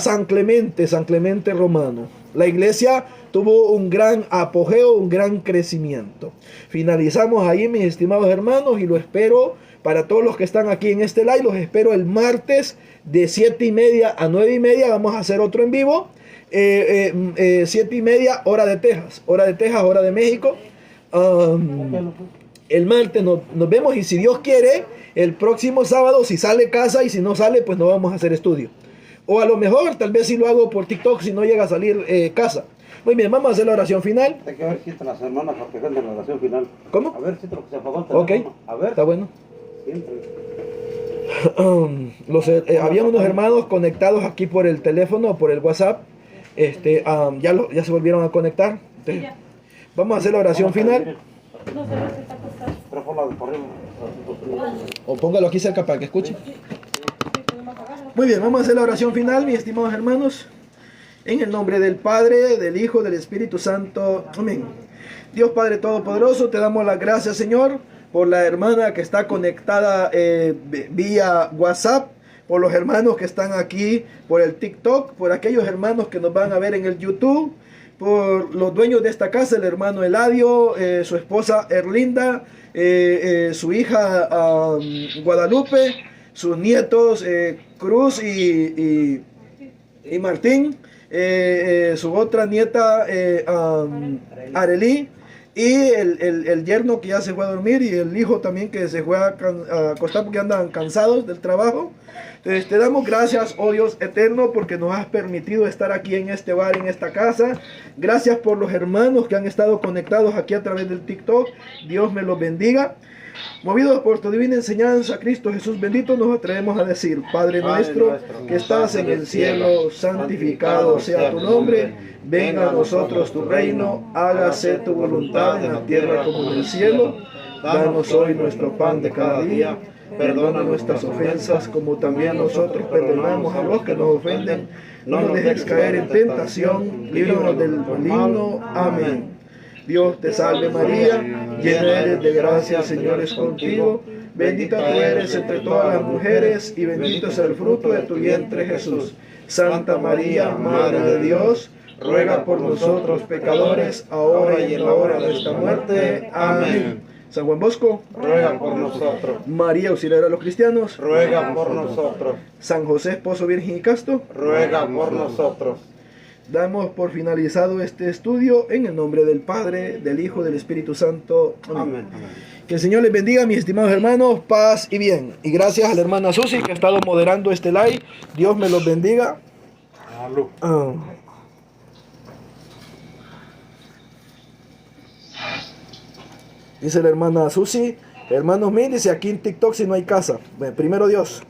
San Clemente Romano. La iglesia tuvo un gran apogeo, un gran crecimiento. Finalizamos ahí, mis estimados hermanos, y lo espero para todos los que están aquí en este live. Los espero el martes de 7:30 a 9:30. Vamos a hacer otro en vivo. 7:30 hora de Texas, hora de México. El martes nos vemos, y si Dios quiere, el próximo sábado, si sale casa, y si no sale, pues no vamos a hacer estudio. O a lo mejor, tal vez si lo hago por TikTok, si no llega a salir casa. Muy bien, vamos a hacer la oración final. Hay que ver si están las hermanas para que den la oración final. ¿Cómo? A ver si lo que se apagó el teléfono. Ok, A ver. está bueno. Siempre. Había unos hermanos conectados aquí por el teléfono, por el WhatsApp. Ya se volvieron a conectar. Entonces, vamos a hacer la oración final. Pero por la la de por arriba. O póngalo aquí cerca para que escuche. Muy bien, vamos a hacer la oración final, mis estimados hermanos. En el nombre del Padre, del Hijo, del Espíritu Santo. Amén. Dios Padre Todopoderoso, te damos las gracias, Señor, por la hermana que está conectada vía WhatsApp, por los hermanos que están aquí por el TikTok, por aquellos hermanos que nos van a ver en el YouTube, por los dueños de esta casa, el hermano Eladio, su esposa Erlinda, su hija Guadalupe, sus nietos Cruz y Martín, su otra nieta Arelí, y el yerno que ya se fue a dormir, y el hijo también que se fue a acostar porque andan cansados del trabajo. Entonces te damos gracias, oh Dios eterno, porque nos has permitido estar aquí en este bar, en esta casa. Gracias por los hermanos que han estado conectados aquí a través del TikTok. Dios me los bendiga. Movidos por tu divina enseñanza, Cristo Jesús bendito, nos atrevemos a decir: Padre nuestro que estás en el cielo, santificado sea tu nombre. Venga a nosotros tu reino, hágase tu voluntad en la tierra como en el cielo. Danos hoy nuestro pan de cada día. Perdona nuestras ofensas como también nosotros perdonamos a los que nos ofenden. No nos dejes caer en tentación, líbranos del maligno. Amén. Dios te salve María, llena eres de gracia, el Señor es contigo. Bendita tú eres entre todas las mujeres y bendito es el fruto de tu vientre Jesús. Santa María, Madre de Dios, ruega por nosotros pecadores, ahora y en la hora de nuestra muerte. Amén. San Juan Bosco, Ruega por nosotros. María, auxiliadora de los cristianos, Ruega por nosotros. San José, esposo virgen y casto. Ruega por nosotros. Damos por finalizado este estudio en el nombre del Padre, del Hijo, del Espíritu Santo. Amén. Amén. Que el Señor les bendiga, mis estimados hermanos, paz y bien. Y gracias a la hermana Susi que ha estado moderando este live. Dios me los bendiga. Salud. Dice la hermana Susi: hermanos míos, dice aquí en TikTok si no hay casa. Bueno, primero Dios.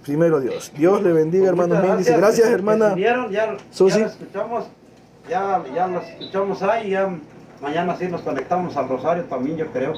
Primero Dios. Dios le bendiga, hermanos míos. Dice gracias, hermana Susi. Ya lo escuchamos ahí, ya mañana sí nos conectamos al rosario también, yo creo.